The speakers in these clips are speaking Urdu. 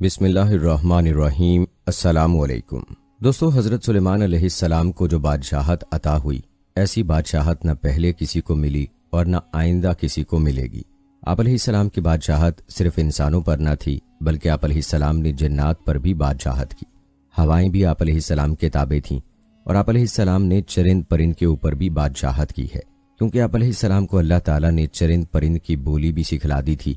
بسم اللہ الرحمن الرحیم۔ السلام علیکم دوستو، حضرت سلیمان علیہ السلام کو جو بادشاہت عطا ہوئی، ایسی بادشاہت نہ پہلے کسی کو ملی اور نہ آئندہ کسی کو ملے گی۔ آپ علیہ السلام کی بادشاہت صرف انسانوں پر نہ تھی، بلکہ آپ علیہ السلام نے جنات پر بھی بادشاہت کی۔ ہوائیں بھی آپ علیہ السلام کے تابع تھیں، اور آپ علیہ السلام نے چرند پرند کے اوپر بھی بادشاہت کی ہے، کیونکہ آپ علیہ السلام کو اللہ تعالیٰ نے چرند پرند کی بولی بھی سکھلا دی تھی،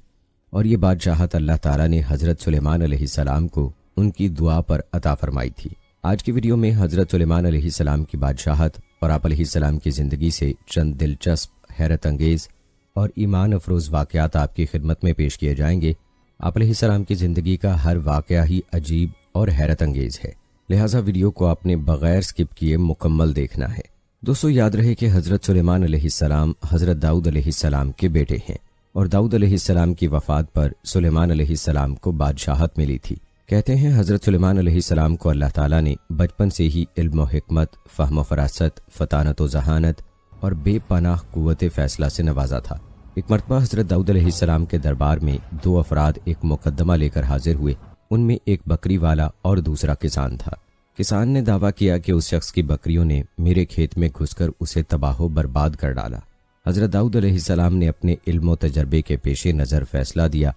اور یہ بادشاہت اللہ تعالیٰ نے حضرت سلیمان علیہ السلام کو ان کی دعا پر عطا فرمائی تھی۔ آج کی ویڈیو میں حضرت سلیمان علیہ السلام کی بادشاہت اور آپ علیہ السلام کی زندگی سے چند دلچسپ، حیرت انگیز اور ایمان افروز واقعات آپ کی خدمت میں پیش کیے جائیں گے۔ آپ علیہ السلام کی زندگی کا ہر واقعہ ہی عجیب اور حیرت انگیز ہے، لہٰذا ویڈیو کو آپ نے بغیر سکپ کیے مکمل دیکھنا ہے۔ دوستو، یاد رہے کہ حضرت سلیمان علیہ السلام حضرت داؤد علیہ السلام کے بیٹے ہیں، اور داؤد علیہ السلام کی وفات پر سلیمان علیہ السلام کو بادشاہت ملی تھی۔ کہتے ہیں حضرت سلیمان علیہ السلام کو اللہ تعالیٰ نے بچپن سے ہی علم و حکمت، فہم و فراست، فطانت و ذہانت اور بے پناہ قوت فیصلہ سے نوازا تھا۔ ایک مرتبہ حضرت داؤد علیہ السلام کے دربار میں دو افراد ایک مقدمہ لے کر حاضر ہوئے۔ ان میں ایک بکری والا اور دوسرا کسان تھا۔ کسان نے دعویٰ کیا کہ اس شخص کی بکریوں نے میرے کھیت میں گھس کر اسے تباہ و برباد کر ڈالا۔ حضرت داؤد علیہ السلام نے اپنے علم و تجربے کے پیش نظر فیصلہ دیا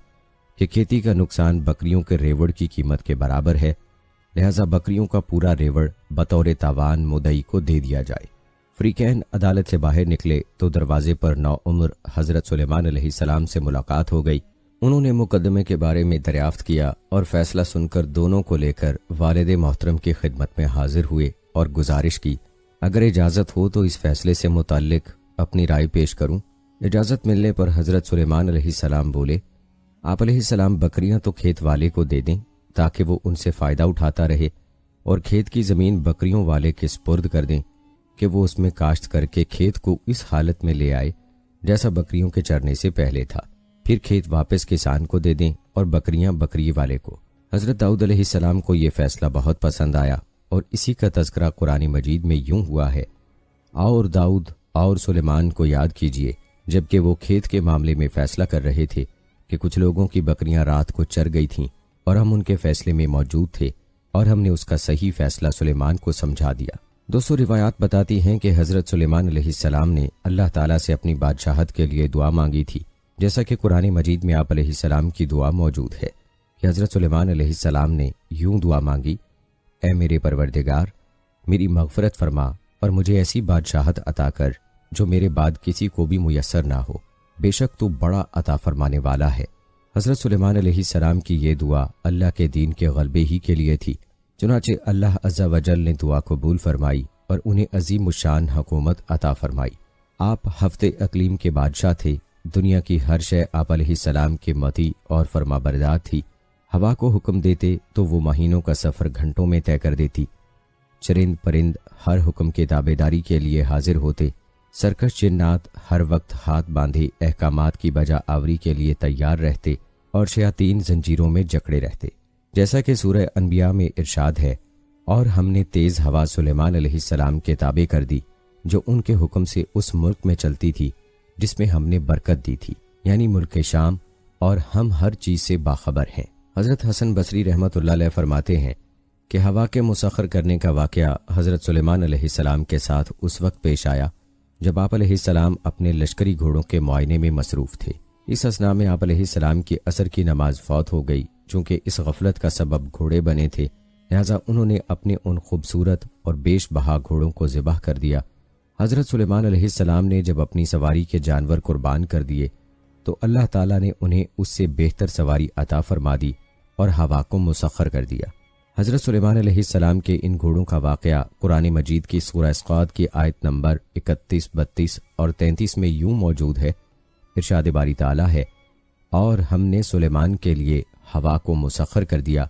کہ کھیتی کا نقصان بکریوں کے ریوڑ کی قیمت کے برابر ہے، لہذا بکریوں کا پورا ریوڑ بطور تاوان مدعی کو دے دیا جائے۔ فریقین عدالت سے باہر نکلے تو دروازے پر نوعمر حضرت سلیمان علیہ السلام سے ملاقات ہو گئی۔ انہوں نے مقدمے کے بارے میں دریافت کیا اور فیصلہ سن کر دونوں کو لے کر والد محترم کی خدمت میں حاضر ہوئے اور گزارش کی، اگر اجازت ہو تو اس فیصلے سے متعلق اپنی رائے پیش کروں۔ اجازت ملنے پر حضرت سلیمان علیہ السلام بولے، آپ علیہ السلام بکریاں تو کھیت والے کو دے دیں تاکہ وہ ان سے فائدہ اٹھاتا رہے، اور کھیت کی زمین بکریوں والے کے سپرد کر دیں کہ وہ اس میں کاشت کر کے کھیت کو اس حالت میں لے آئے جیسا بکریوں کے چرنے سے پہلے تھا، پھر کھیت واپس کسان کو دے دیں اور بکریاں بکری والے کو۔ حضرت داؤد علیہ السلام کو یہ فیصلہ بہت پسند آیا، اور اسی کا تذکرہ قرآن مجید میں یوں ہوا ہے، اور داؤد اور سلیمان کو یاد کیجئے جبکہ وہ کھیت کے معاملے میں فیصلہ کر رہے تھے کہ کچھ لوگوں کی بکریاں رات کو چر گئی تھیں، اور ہم ان کے فیصلے میں موجود تھے، اور ہم نے اس کا صحیح فیصلہ سلیمان کو سمجھا دیا۔ دوستو، روایات بتاتی ہیں کہ حضرت سلیمان علیہ السلام نے اللہ تعالیٰ سے اپنی بادشاہت کے لیے دعا مانگی تھی، جیسا کہ قرآن مجید میں آپ علیہ السلام کی دعا موجود ہے کہ حضرت سلیمان علیہ السلام نے یوں دعا مانگی، اے میرے پروردگار، میری مغفرت فرما اور مجھے ایسی بادشاہت عطا کر جو میرے بعد کسی کو بھی میسر نہ ہو، بے شک تو بڑا عطا فرمانے والا ہے۔ حضرت سلیمان علیہ السلام کی یہ دعا اللہ کے دین کے غلبے ہی کے لیے تھی، چنانچہ اللہ عز و جل نے دعا قبول فرمائی اور انہیں عظیم الشان حکومت عطا فرمائی۔ آپ ہفتے اقلیم کے بادشاہ تھے، دنیا کی ہر شے آپ علیہ السلام کے مطیع اور فرما بردار تھی۔ ہوا کو حکم دیتے تو وہ مہینوں کا سفر گھنٹوں میں طے کر دیتی، چرند پرند ہر حکم کے تابعداری کے لیے حاضر ہوتے، سرکش جنات ہر وقت ہاتھ باندھے احکامات کی بجا آوری کے لیے تیار رہتے، اور شیاطین زنجیروں میں جکڑے رہتے، جیسا کہ سورہ انبیاء میں ارشاد ہے، اور ہم نے تیز ہوا سلیمان علیہ السلام کے تابع کر دی جو ان کے حکم سے اس ملک میں چلتی تھی جس میں ہم نے برکت دی تھی، یعنی ملک شام، اور ہم ہر چیز سے باخبر ہیں۔ حضرت حسن بصری رحمۃ اللہ علیہ فرماتے ہیں کہ ہوا کے مسخر کرنے کا واقعہ حضرت سلیمان علیہ السلام کے ساتھ اس وقت پیش آیا جب آپ علیہ السلام اپنے لشکری گھوڑوں کے معائنے میں مصروف تھے۔ اس اثناء میں آپ علیہ السلام کی عصر کی نماز فوت ہو گئی، چونکہ اس غفلت کا سبب گھوڑے بنے تھے، لہٰذا انہوں نے اپنے ان خوبصورت اور بیش بہا گھوڑوں کو ذبح کر دیا۔ حضرت سلیمان علیہ السلام نے جب اپنی سواری کے جانور قربان کر دیے تو اللہ تعالیٰ نے انہیں اس سے بہتر سواری عطا فرما دی اور ہوا کو مسخر کر دیا۔ حضرت سلیمان علیہ السلام کے ان گھوڑوں کا واقعہ قرآن مجید کی سورہ اسقاط کی آیت نمبر 31، 32 اور 33 میں یوں موجود ہے، ارشاد باری تعالیٰ ہے، اور ہم نے سلیمان کے لیے ہوا کو مسخر کر دیا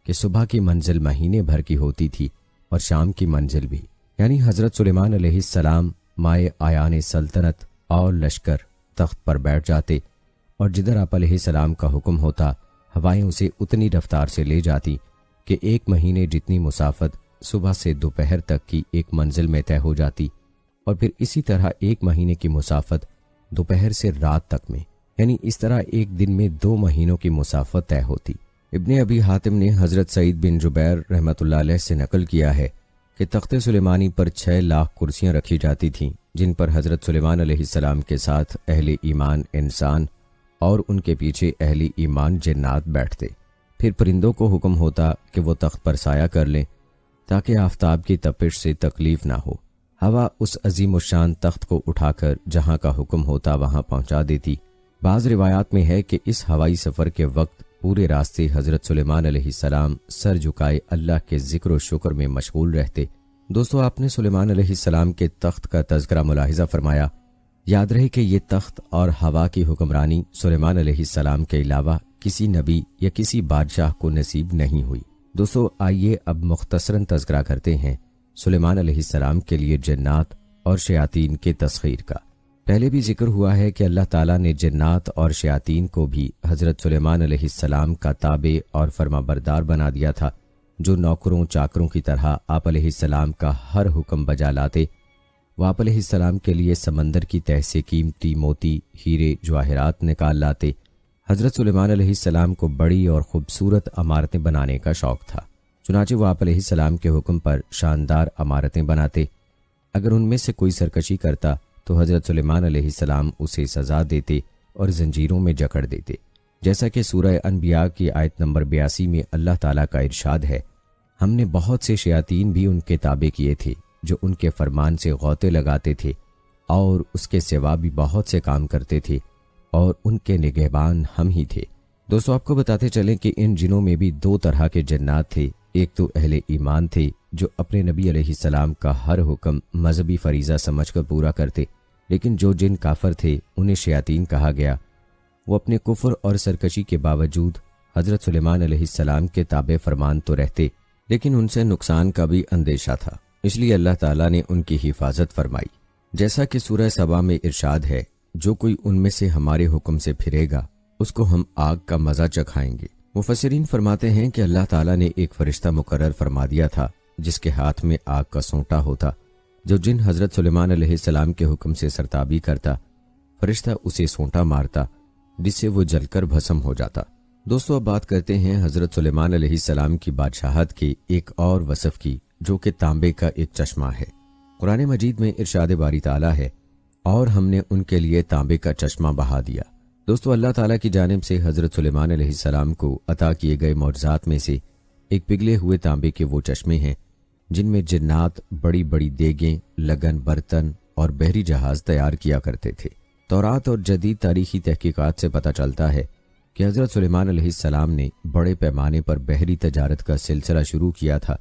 کہ صبح کی منزل مہینے بھر کی ہوتی تھی اور شام کی منزل بھی، یعنی حضرت سلیمان علیہ السلام مائے آیان سلطنت اور لشکر تخت پر بیٹھ جاتے، اور جدھر آپ علیہ السلام کا حکم ہوتا ہوائیں اسے اتنی رفتار سے لے جاتی کہ ایک مہینے جتنی مسافت صبح سے دوپہر تک کی ایک منزل میں طے ہو جاتی، اور پھر اسی طرح ایک مہینے کی مسافت دوپہر سے رات تک میں، یعنی اس طرح ایک دن میں 2 مہینوں کی مسافت طے ہوتی۔ ابن ابی حاتم نے حضرت سعید بن جبیر رحمۃ اللہ علیہ سے نقل کیا ہے کہ تخت سلیمانی پر 6 لاکھ کرسیاں رکھی جاتی تھیں، جن پر حضرت سلیمان علیہ السلام کے ساتھ اہل ایمان انسان اور ان کے پیچھے اہل ایمان جنات بیٹھتے۔ پھر پرندوں کو حکم ہوتا کہ وہ تخت پر سایہ کر لیں تاکہ آفتاب کی تپش سے تکلیف نہ ہو۔ ہوا اس عظیم الشان تخت کو اٹھا کر جہاں کا حکم ہوتا وہاں پہنچا دیتی۔ بعض روایات میں ہے کہ اس ہوائی سفر کے وقت پورے راستے حضرت سلیمان علیہ السلام سر جھکائے اللہ کے ذکر و شکر میں مشغول رہتے۔ دوستو، آپ نے سلیمان علیہ السلام کے تخت کا تذکرہ ملاحظہ فرمایا۔ یاد رہے کہ یہ تخت اور ہوا کی حکمرانی سلیمان علیہ السلام کے علاوہ کسی نبی یا کسی بادشاہ کو نصیب نہیں ہوئی۔ دوستو، آئیے اب مختصراً تذکرہ کرتے ہیں سلیمان علیہ السلام کے لیے جنات اور شیاطین کے تسخیر کا۔ پہلے بھی ذکر ہوا ہے کہ اللہ تعالیٰ نے جنات اور شیاطین کو بھی حضرت سلیمان علیہ السلام کا تابع اور فرما بردار بنا دیا تھا، جو نوکروں چاکروں کی طرح آپ علیہ السلام کا ہر حکم بجا لاتے۔ وہ آپ علیہ السلام کے لیے سمندر کی تہ سے قیمتی موتی، ہیرے، جواہرات نکال لاتے۔ حضرت سلیمان علیہ السلام کو بڑی اور خوبصورت عمارتیں بنانے کا شوق تھا، چنانچہ وہ آپ علیہ السلام کے حکم پر شاندار عمارتیں بناتے۔ اگر ان میں سے کوئی سرکشی کرتا تو حضرت سلیمان علیہ السلام اسے سزا دیتے اور زنجیروں میں جکڑ دیتے، جیسا کہ سورہ انبیاء کی آیت نمبر 82 میں اللہ تعالیٰ کا ارشاد ہے، ہم نے بہت سے شیاطین بھی ان کے تابع کیے تھے جو ان کے فرمان سے غوطے لگاتے تھے اور اس کے سوا بھی بہت سے کام کرتے تھے، اور ان کے نگہبان ہم ہی تھے۔ دوستو، آپ کو بتاتے چلیں کہ ان جنوں میں بھی 2 طرح کے جنات تھے۔ ایک تو اہل ایمان تھے جو اپنے نبی علیہ السلام کا ہر حکم مذہبی فریضہ سمجھ کر پورا کرتے، لیکن جو جن کافر تھے انہیں شیاطین کہا گیا۔ وہ اپنے کفر اور سرکشی کے باوجود حضرت سلیمان علیہ السلام کے تابع فرمان تو رہتے، لیکن ان سے نقصان کا بھی اندیشہ تھا، اس لیے اللہ تعالیٰ نے ان کی حفاظت فرمائی۔ جیسا کہ سورہ سبا میں ارشاد ہے، جو کوئی ان میں سے ہمارے حکم سے پھرے گا اس کو ہم آگ کا مزہ چکھائیں گے۔ مفسرین فرماتے ہیں کہ اللہ تعالیٰ نے ایک فرشتہ مقرر فرما دیا تھا جس کے ہاتھ میں آگ کا سونٹا ہوتا، جو جن حضرت سلیمان علیہ السلام کے حکم سے سرتابی کرتا، فرشتہ اسے سونٹا مارتا جس سے وہ جل کر بھسم ہو جاتا۔ دوستو، اب بات کرتے ہیں حضرت سلیمان علیہ السلام کی بادشاہت کے ایک اور وصف کی، جو کہ تانبے کا ایک چشمہ ہے۔ قرآن مجید میں ارشاد باری تعالیٰ ہے، اور ہم نے ان کے لیے تانبے کا چشمہ بہا دیا۔ دوستو، اللہ تعالیٰ کی جانب سے حضرت سلیمان علیہ السلام کو عطا کیے گئے معجزات میں سے ایک پگھلے ہوئے تانبے کے وہ چشمے ہیں جن میں جنات بڑی بڑی دیگیں، لگن برتن اور بحری جہاز تیار کیا کرتے تھے۔ تورات اور جدید تاریخی تحقیقات سے پتہ چلتا ہے کہ حضرت سلیمان علیہ السلام نے بڑے پیمانے پر بحری تجارت کا سلسلہ شروع کیا تھا۔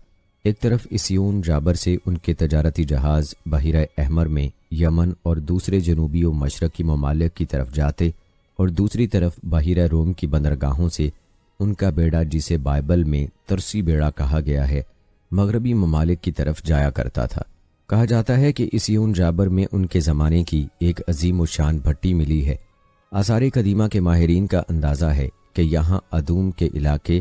ایک طرف اسیون جابر سے ان کے تجارتی جہاز بحیرہ احمر میں یمن اور دوسرے جنوبی و مشرقی ممالک کی طرف جاتے، اور دوسری طرف بحیرہ روم کی بندرگاہوں سے ان کا بیڑا، جسے بائبل میں ترسی بیڑا کہا گیا ہے، مغربی ممالک کی طرف جایا کرتا تھا۔ کہا جاتا ہے کہ اسیون جابر میں ان کے زمانے کی ایک عظیم الشان بھٹی ملی ہے۔ آثار قدیمہ کے ماہرین کا اندازہ ہے کہ یہاں ادوم کے علاقے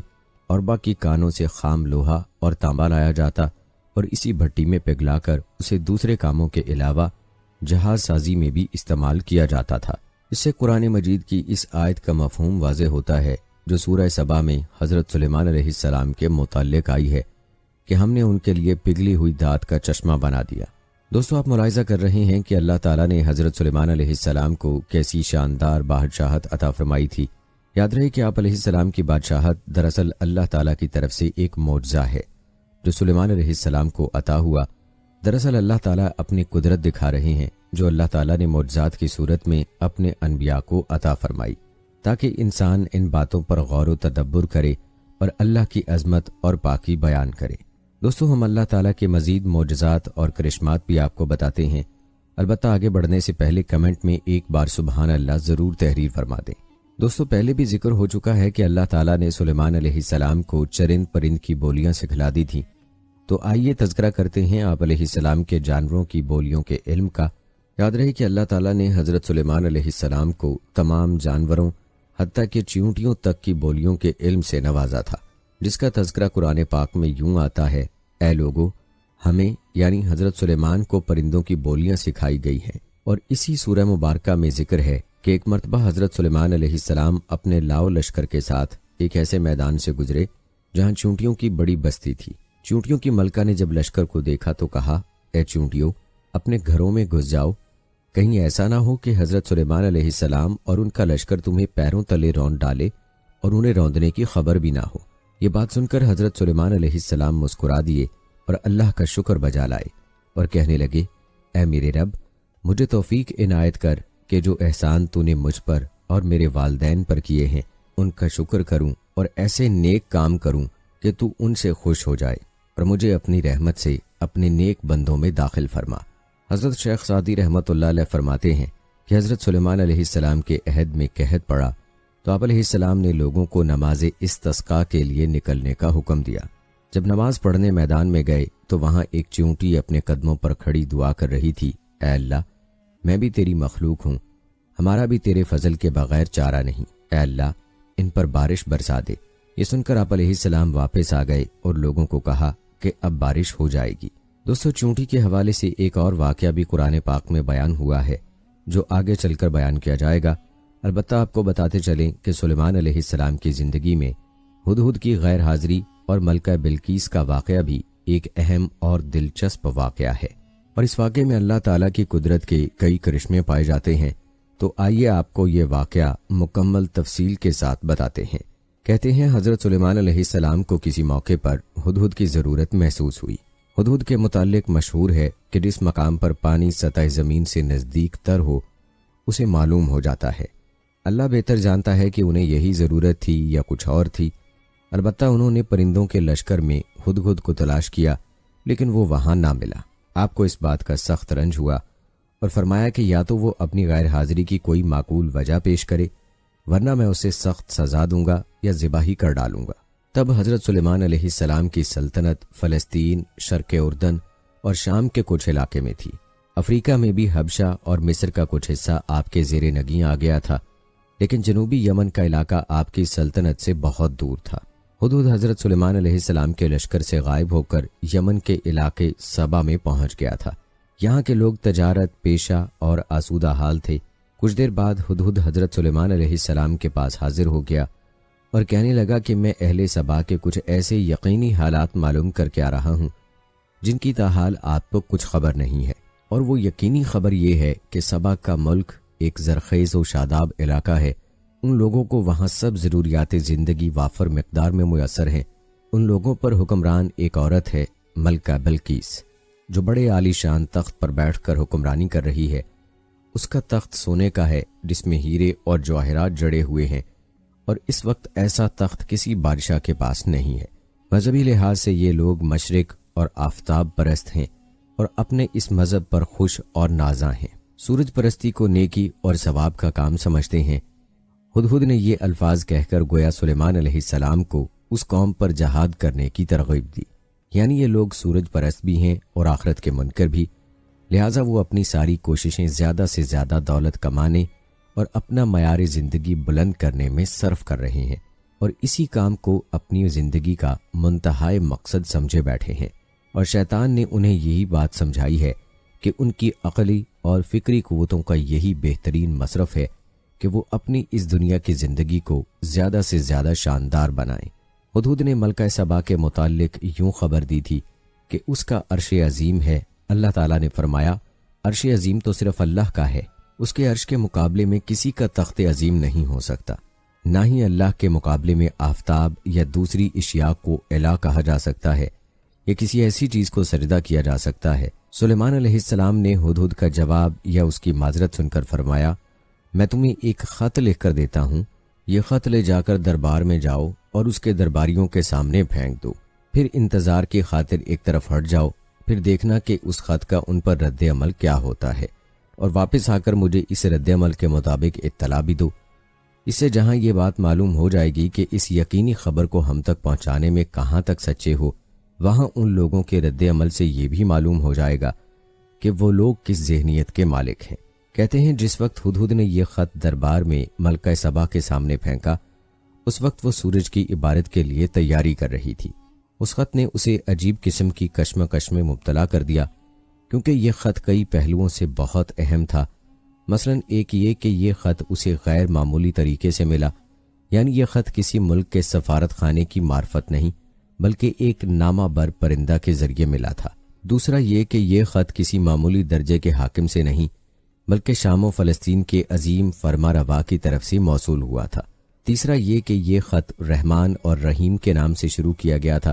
اور باقی کانوں سے خام لوہا اور تانبا لایا جاتا اور اسی بھٹی میں پگھلا کر اسے دوسرے کاموں کے علاوہ جہاز سازی میں بھی استعمال کیا جاتا تھا۔ اس سے قرآن مجید کی اس آیت کا مفہوم واضح ہوتا ہے جو سورہ سبا میں حضرت سلیمان علیہ السلام کے متعلق آئی ہے کہ ہم نے ان کے لیے پگھلی ہوئی دھات کا چشمہ بنا دیا۔ دوستو، آپ ملاحظہ کر رہے ہیں کہ اللہ تعالیٰ نے حضرت سلیمان علیہ السلام کو کیسی شاندار بادشاہت عطا فرمائی تھی۔ یاد رہے کہ آپ علیہ السلام کی بادشاہت دراصل اللہ تعالیٰ کی طرف سے ایک معجزہ ہے جو سلیمان علیہ السلام کو عطا ہوا۔ دراصل اللہ تعالیٰ اپنی قدرت دکھا رہے ہیں جو اللہ تعالیٰ نے معجزات کی صورت میں اپنے انبیاء کو عطا فرمائی، تاکہ انسان ان باتوں پر غور و تدبر کرے اور اللہ کی عظمت اور پاکی بیان کرے۔ دوستو، ہم اللہ تعالیٰ کے مزید معجزات اور کرشمات بھی آپ کو بتاتے ہیں، البتہ آگے بڑھنے سے پہلے کمنٹ میں ایک بار سبحان اللہ ضرور تحریر فرما دیں۔ دوستو، پہلے بھی ذکر ہو چکا ہے کہ اللہ تعالیٰ نے سلیمان علیہ السلام کو چرند پرند کی بولیاں سکھلا دی تھیں، تو آئیے تذکرہ کرتے ہیں آپ علیہ السلام کے جانوروں کی بولیوں کے علم کا۔ یاد رہے کہ اللہ تعالیٰ نے حضرت سلیمان علیہ السلام کو تمام جانوروں حتیٰ کہ چیونٹیوں تک کی بولیوں کے علم سے نوازا تھا، جس کا تذکرہ قرآن پاک میں یوں آتا ہے، اے لوگو، ہمیں یعنی حضرت سلیمان کو پرندوں کی بولیاں سکھائی گئی ہیں۔ اور اسی سورہ مبارکہ میں ذکر ہے کہ ایک مرتبہ حضرت سلیمان علیہ السلام اپنے لاؤ لشکر کے ساتھ ایک ایسے میدان سے گزرے جہاں چونٹیوں کی بڑی بستی تھی۔ چونٹیوں کی ملکہ نے جب لشکر کو دیکھا تو کہا، اے چونٹیوں، اپنے گھروں میں گھس جاؤ، کہیں ایسا نہ ہو کہ حضرت سلیمان علیہ السلام اور ان کا لشکر تمہیں پیروں تلے روند ڈالے اور انہیں روندنے کی خبر بھی نہ ہو۔ یہ بات سن کر حضرت سلیمان علیہ السلام مسکرا دیے اور اللہ کا شکر بجا لائے اور کہنے لگے، اے میرے رب، مجھے توفیق عنایت کر کہ جو احسان تو نے مجھ پر اور میرے والدین پر کیے ہیں ان کا شکر کروں اور ایسے نیک کام کروں کہ تو ان سے خوش ہو جائے اور مجھے اپنی رحمت سے اپنے نیک بندوں میں داخل فرما۔ حضرت شیخ سعدی رحمۃ اللہ علیہ فرماتے ہیں کہ حضرت سلیمان علیہ السلام کے عہد میں قحط پڑا تو آپ علیہ السلام نے لوگوں کو نماز استسقاء کے لیے نکلنے کا حکم دیا۔ جب نماز پڑھنے میدان میں گئے تو وہاں ایک چونٹی اپنے قدموں پر کھڑی دعا کر رہی تھی، اے اللہ، میں بھی تیری مخلوق ہوں، ہمارا بھی تیرے فضل کے بغیر چارہ نہیں، اے اللہ ان پر بارش برسا دے۔ یہ سن کر آپ علیہ السلام واپس آ گئے اور لوگوں کو کہا کہ اب بارش ہو جائے گی۔ دوستو، چونٹی کے حوالے سے ایک اور واقعہ بھی قرآن پاک میں بیان ہوا ہے جو آگے چل کر بیان کیا جائے گا۔ البتہ آپ کو بتاتے چلیں کہ سلیمان علیہ السلام کی زندگی میں ہدہد کی غیر حاضری اور ملکہ بلقیس کا واقعہ بھی ایک اہم اور دلچسپ واقعہ ہے، اور اس واقعے میں اللہ تعالیٰ کی قدرت کے کئی کرشمے پائے جاتے ہیں۔ تو آئیے آپ کو یہ واقعہ مکمل تفصیل کے ساتھ بتاتے ہیں۔ کہتے ہیں حضرت سلیمان علیہ السلام کو کسی موقع پر ہدہد کی ضرورت محسوس ہوئی۔ ہدہد کے متعلق مشہور ہے کہ جس مقام پر پانی سطح زمین سے نزدیک تر ہو اسے معلوم ہو جاتا ہے۔ اللہ بہتر جانتا ہے کہ انہیں یہی ضرورت تھی یا کچھ اور تھی۔ البتہ انہوں نے پرندوں کے لشکر میں ہدہد کو تلاش کیا لیکن وہ وہاں نہ ملا۔ آپ کو اس بات کا سخت رنج ہوا اور فرمایا کہ یا تو وہ اپنی غیر حاضری کی کوئی معقول وجہ پیش کرے ورنہ میں اسے سخت سزا دوں گا یا ذبح ہی کر ڈالوں گا۔ تب حضرت سلیمان علیہ السلام کی سلطنت فلسطین، شرق اردن اور شام کے کچھ علاقے میں تھی۔ افریقہ میں بھی حبشہ اور مصر کا کچھ حصہ آپ کے زیر نگیں آ گیا تھا، لیکن جنوبی یمن کا علاقہ آپ کی سلطنت سے بہت دور تھا۔ ہدہد حضرت سلیمان علیہ السلام کے لشکر سے غائب ہو کر یمن کے علاقے سبا میں پہنچ گیا تھا۔ یہاں کے لوگ تجارت، پیشہ اور آسودہ حال تھے۔ کچھ دیر بعد ہدہد حضرت سلیمان علیہ السلام کے پاس حاضر ہو گیا اور کہنے لگا کہ میں اہل سبا کے کچھ ایسے یقینی حالات معلوم کر کے آ رہا ہوں جن کی تاحال آپ کو کچھ خبر نہیں ہے، اور وہ یقینی خبر یہ ہے کہ سبا کا ملک ایک زرخیز و شاداب علاقہ ہے۔ ان لوگوں کو وہاں سب ضروریات زندگی وافر مقدار میں میسر ہیں۔ ان لوگوں پر حکمران ایک عورت ہے، ملکہ بلقیس، جو بڑے عالی شان تخت پر بیٹھ کر حکمرانی کر رہی ہے۔ اس کا تخت سونے کا ہے جس میں ہیرے اور جواہرات جڑے ہوئے ہیں، اور اس وقت ایسا تخت کسی بادشاہ کے پاس نہیں ہے۔ مذہبی لحاظ سے یہ لوگ مشرق اور آفتاب پرست ہیں اور اپنے اس مذہب پر خوش اور نازاں ہیں۔ سورج پرستی کو نیکی اور ثواب کا کام سمجھتے ہیں۔ ہدہد نے یہ الفاظ کہہ کر گویا سلیمان علیہ السلام کو اس قوم پر جہاد کرنے کی ترغیب دی، یعنی یہ لوگ سورج پرست بھی ہیں اور آخرت کے منکر بھی، لہٰذا وہ اپنی ساری کوششیں زیادہ سے زیادہ دولت کمانے اور اپنا معیار زندگی بلند کرنے میں صرف کر رہے ہیں، اور اسی کام کو اپنی زندگی کا منتہائی مقصد سمجھے بیٹھے ہیں۔ اور شیطان نے انہیں یہی بات سمجھائی ہے کہ ان کی عقلی اور فکری قوتوں کا یہی بہترین مصرف ہے کہ وہ اپنی اس دنیا کی زندگی کو زیادہ سے زیادہ شاندار بنائیں۔ ہدہد نے ملکہ سبا کے متعلق یوں خبر دی تھی کہ اس کا عرش عظیم ہے۔ اللہ تعالیٰ نے فرمایا، عرش عظیم تو صرف اللہ کا ہے، اس کے عرش کے مقابلے میں کسی کا تخت عظیم نہیں ہو سکتا، نہ ہی اللہ کے مقابلے میں آفتاب یا دوسری اشیاء کو الہ کہا جا سکتا ہے یا کسی ایسی چیز کو سجدہ کیا جا سکتا ہے۔ سلیمان علیہ السلام نے ہدہد کا جواب یا اس کی معذرت سن کر فرمایا، میں تمہیں ایک خط لکھ کر دیتا ہوں، یہ خط لے جا کر دربار میں جاؤ اور اس کے درباریوں کے سامنے پھینک دو، پھر انتظار کی خاطر ایک طرف ہٹ جاؤ، پھر دیکھنا کہ اس خط کا ان پر رد عمل کیا ہوتا ہے، اور واپس آ کر مجھے اس رد عمل کے مطابق اطلاع بھی دو۔ اس سے جہاں یہ بات معلوم ہو جائے گی کہ اس یقینی خبر کو ہم تک پہنچانے میں کہاں تک سچے ہو، وہاں ان لوگوں کے رد عمل سے یہ بھی معلوم ہو جائے گا کہ وہ لوگ کس ذہنیت کے مالک ہیں۔ کہتے ہیں جس وقت ہدہد نے یہ خط دربار میں ملکہ سبا کے سامنے پھینکا، اس وقت وہ سورج کی عبادت کے لیے تیاری کر رہی تھی۔ اس خط نے اسے عجیب قسم کی کشمکش میں مبتلا کر دیا، کیونکہ یہ خط کئی پہلوؤں سے بہت اہم تھا۔ مثلا ایک یہ کہ یہ خط اسے غیر معمولی طریقے سے ملا، یعنی یہ خط کسی ملک کے سفارت خانے کی معرفت نہیں بلکہ ایک نامہ بر پرندہ کے ذریعے ملا تھا۔ دوسرا یہ کہ یہ خط کسی معمولی درجے کے حاکم سے نہیں بلکہ شام و فلسطین کے عظیم فرما روا کی طرف سے موصول ہوا تھا۔ تیسرا یہ کہ یہ خط رحمان اور رحیم کے نام سے شروع کیا گیا تھا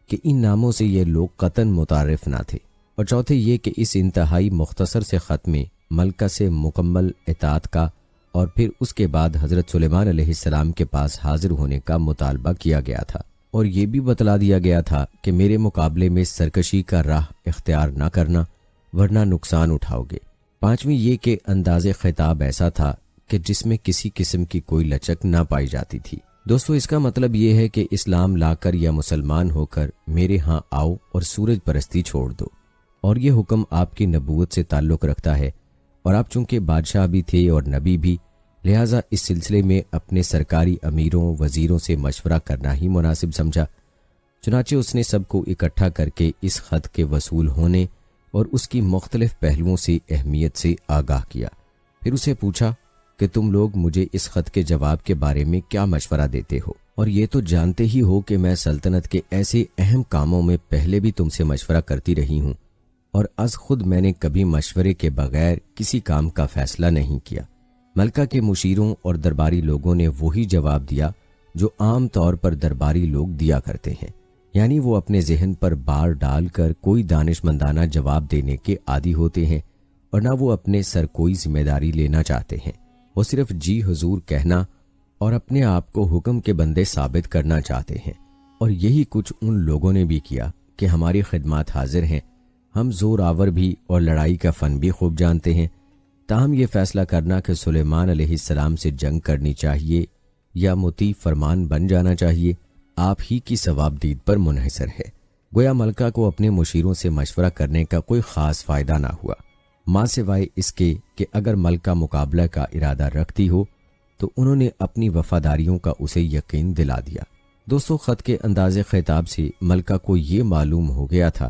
کہ ان ناموں سے یہ لوگ قطعاً متعارف نہ تھے۔ اور چوتھے یہ کہ اس انتہائی مختصر سے خط میں ملکہ سے مکمل اطاعت کا اور پھر اس کے بعد حضرت سلیمان علیہ السلام کے پاس حاضر ہونے کا مطالبہ کیا گیا تھا، اور یہ بھی بتلا دیا گیا تھا کہ میرے مقابلے میں سرکشی کا راہ اختیار نہ کرنا ورنہ نقصان اٹھاؤ گے۔ پانچویں یہ کہ انداز خطاب ایسا تھا کہ جس میں کسی قسم کی کوئی لچک نہ پائی جاتی تھی۔ دوستو، اس کا مطلب یہ ہے کہ اسلام لا کر یا مسلمان ہو کر میرے ہاں آؤ اور سورج پرستی چھوڑ دو، اور یہ حکم آپ کی نبوت سے تعلق رکھتا ہے، اور آپ چونکہ بادشاہ بھی تھے اور نبی بھی، لہٰذا اس سلسلے میں اپنے سرکاری امیروں وزیروں سے مشورہ کرنا ہی مناسب سمجھا۔ چنانچہ اس نے سب کو اکٹھا کر کے اس خط کے وصول ہونے اور اس کی مختلف پہلوؤں سے اہمیت سے آگاہ کیا۔ پھر اسے پوچھا کہ تم لوگ مجھے اس خط کے جواب کے بارے میں کیا مشورہ دیتے ہو، اور یہ تو جانتے ہی ہو کہ میں سلطنت کے ایسے اہم کاموں میں پہلے بھی تم سے مشورہ کرتی رہی ہوں، اور از خود میں نے کبھی مشورے کے بغیر کسی کام کا فیصلہ نہیں کیا۔ ملکہ کے مشیروں اور درباری لوگوں نے وہی جواب دیا جو عام طور پر درباری لوگ دیا کرتے ہیں، یعنی وہ اپنے ذہن پر بار ڈال کر کوئی دانش مندانہ جواب دینے کے عادی ہوتے ہیں، اور نہ وہ اپنے سر کوئی ذمہ داری لینا چاہتے ہیں۔ وہ صرف جی حضور کہنا اور اپنے آپ کو حکم کے بندے ثابت کرنا چاہتے ہیں، اور یہی کچھ ان لوگوں نے بھی کیا کہ ہماری خدمات حاضر ہیں، ہم زور آور بھی اور لڑائی کا فن بھی خوب جانتے ہیں، تاہم یہ فیصلہ کرنا کہ سلیمان علیہ السلام سے جنگ کرنی چاہیے یا مطیع فرمان بن جانا چاہیے آپ ہی کی ثواب دید پر منحصر ہے۔ گویا ملکہ کو اپنے مشیروں سے مشورہ کرنے کا کوئی خاص فائدہ نہ ہوا، ماں سوائے اس کے کہ اگر ملکہ مقابلہ کا ارادہ رکھتی ہو تو انہوں نے اپنی وفاداریوں کا اسے یقین دلا دیا۔ دوستو، خط کے انداز خطاب سے ملکہ کو یہ معلوم ہو گیا تھا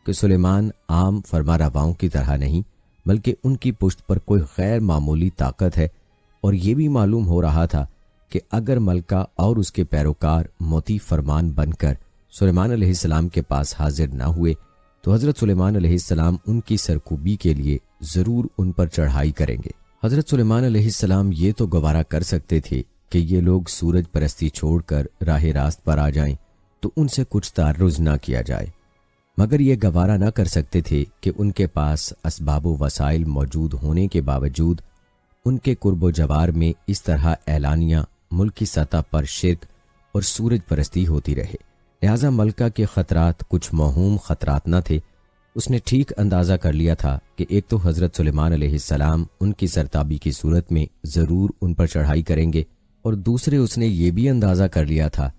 کہ سلیمان عام فرما رواؤں کی طرح نہیں بلکہ ان کی پشت پر کوئی غیر معمولی طاقت ہے، اور یہ بھی معلوم ہو رہا تھا کہ اگر ملکہ اور اس کے پیروکار مطیع فرمان بن کر سلیمان علیہ السلام کے پاس حاضر نہ ہوئے تو حضرت سلیمان علیہ السلام ان کی سرکوبی کے لیے ضرور ان پر چڑھائی کریں گے۔ حضرت سلیمان علیہ السلام یہ تو گوارا کر سکتے تھے کہ یہ لوگ سورج پرستی چھوڑ کر راہ راست پر آ جائیں تو ان سے کچھ تعرض نہ کیا جائے، مگر یہ گوارا نہ کر سکتے تھے کہ ان کے پاس اسباب و وسائل موجود ہونے کے باوجود ان کے قرب و جوار میں اس طرح اعلانیہ ملکی سطح پر شرک اور سورج پرستی ہوتی رہے۔ لہذا ملکہ کے خطرات کچھ موہوم خطرات نہ تھے۔ اس نے ٹھیک اندازہ کر لیا تھا کہ ایک تو حضرت سلیمان علیہ السلام ان کی سرتابی کی صورت میں ضرور ان پر چڑھائی کریں گے، اور دوسرے اس نے یہ بھی اندازہ کر لیا تھا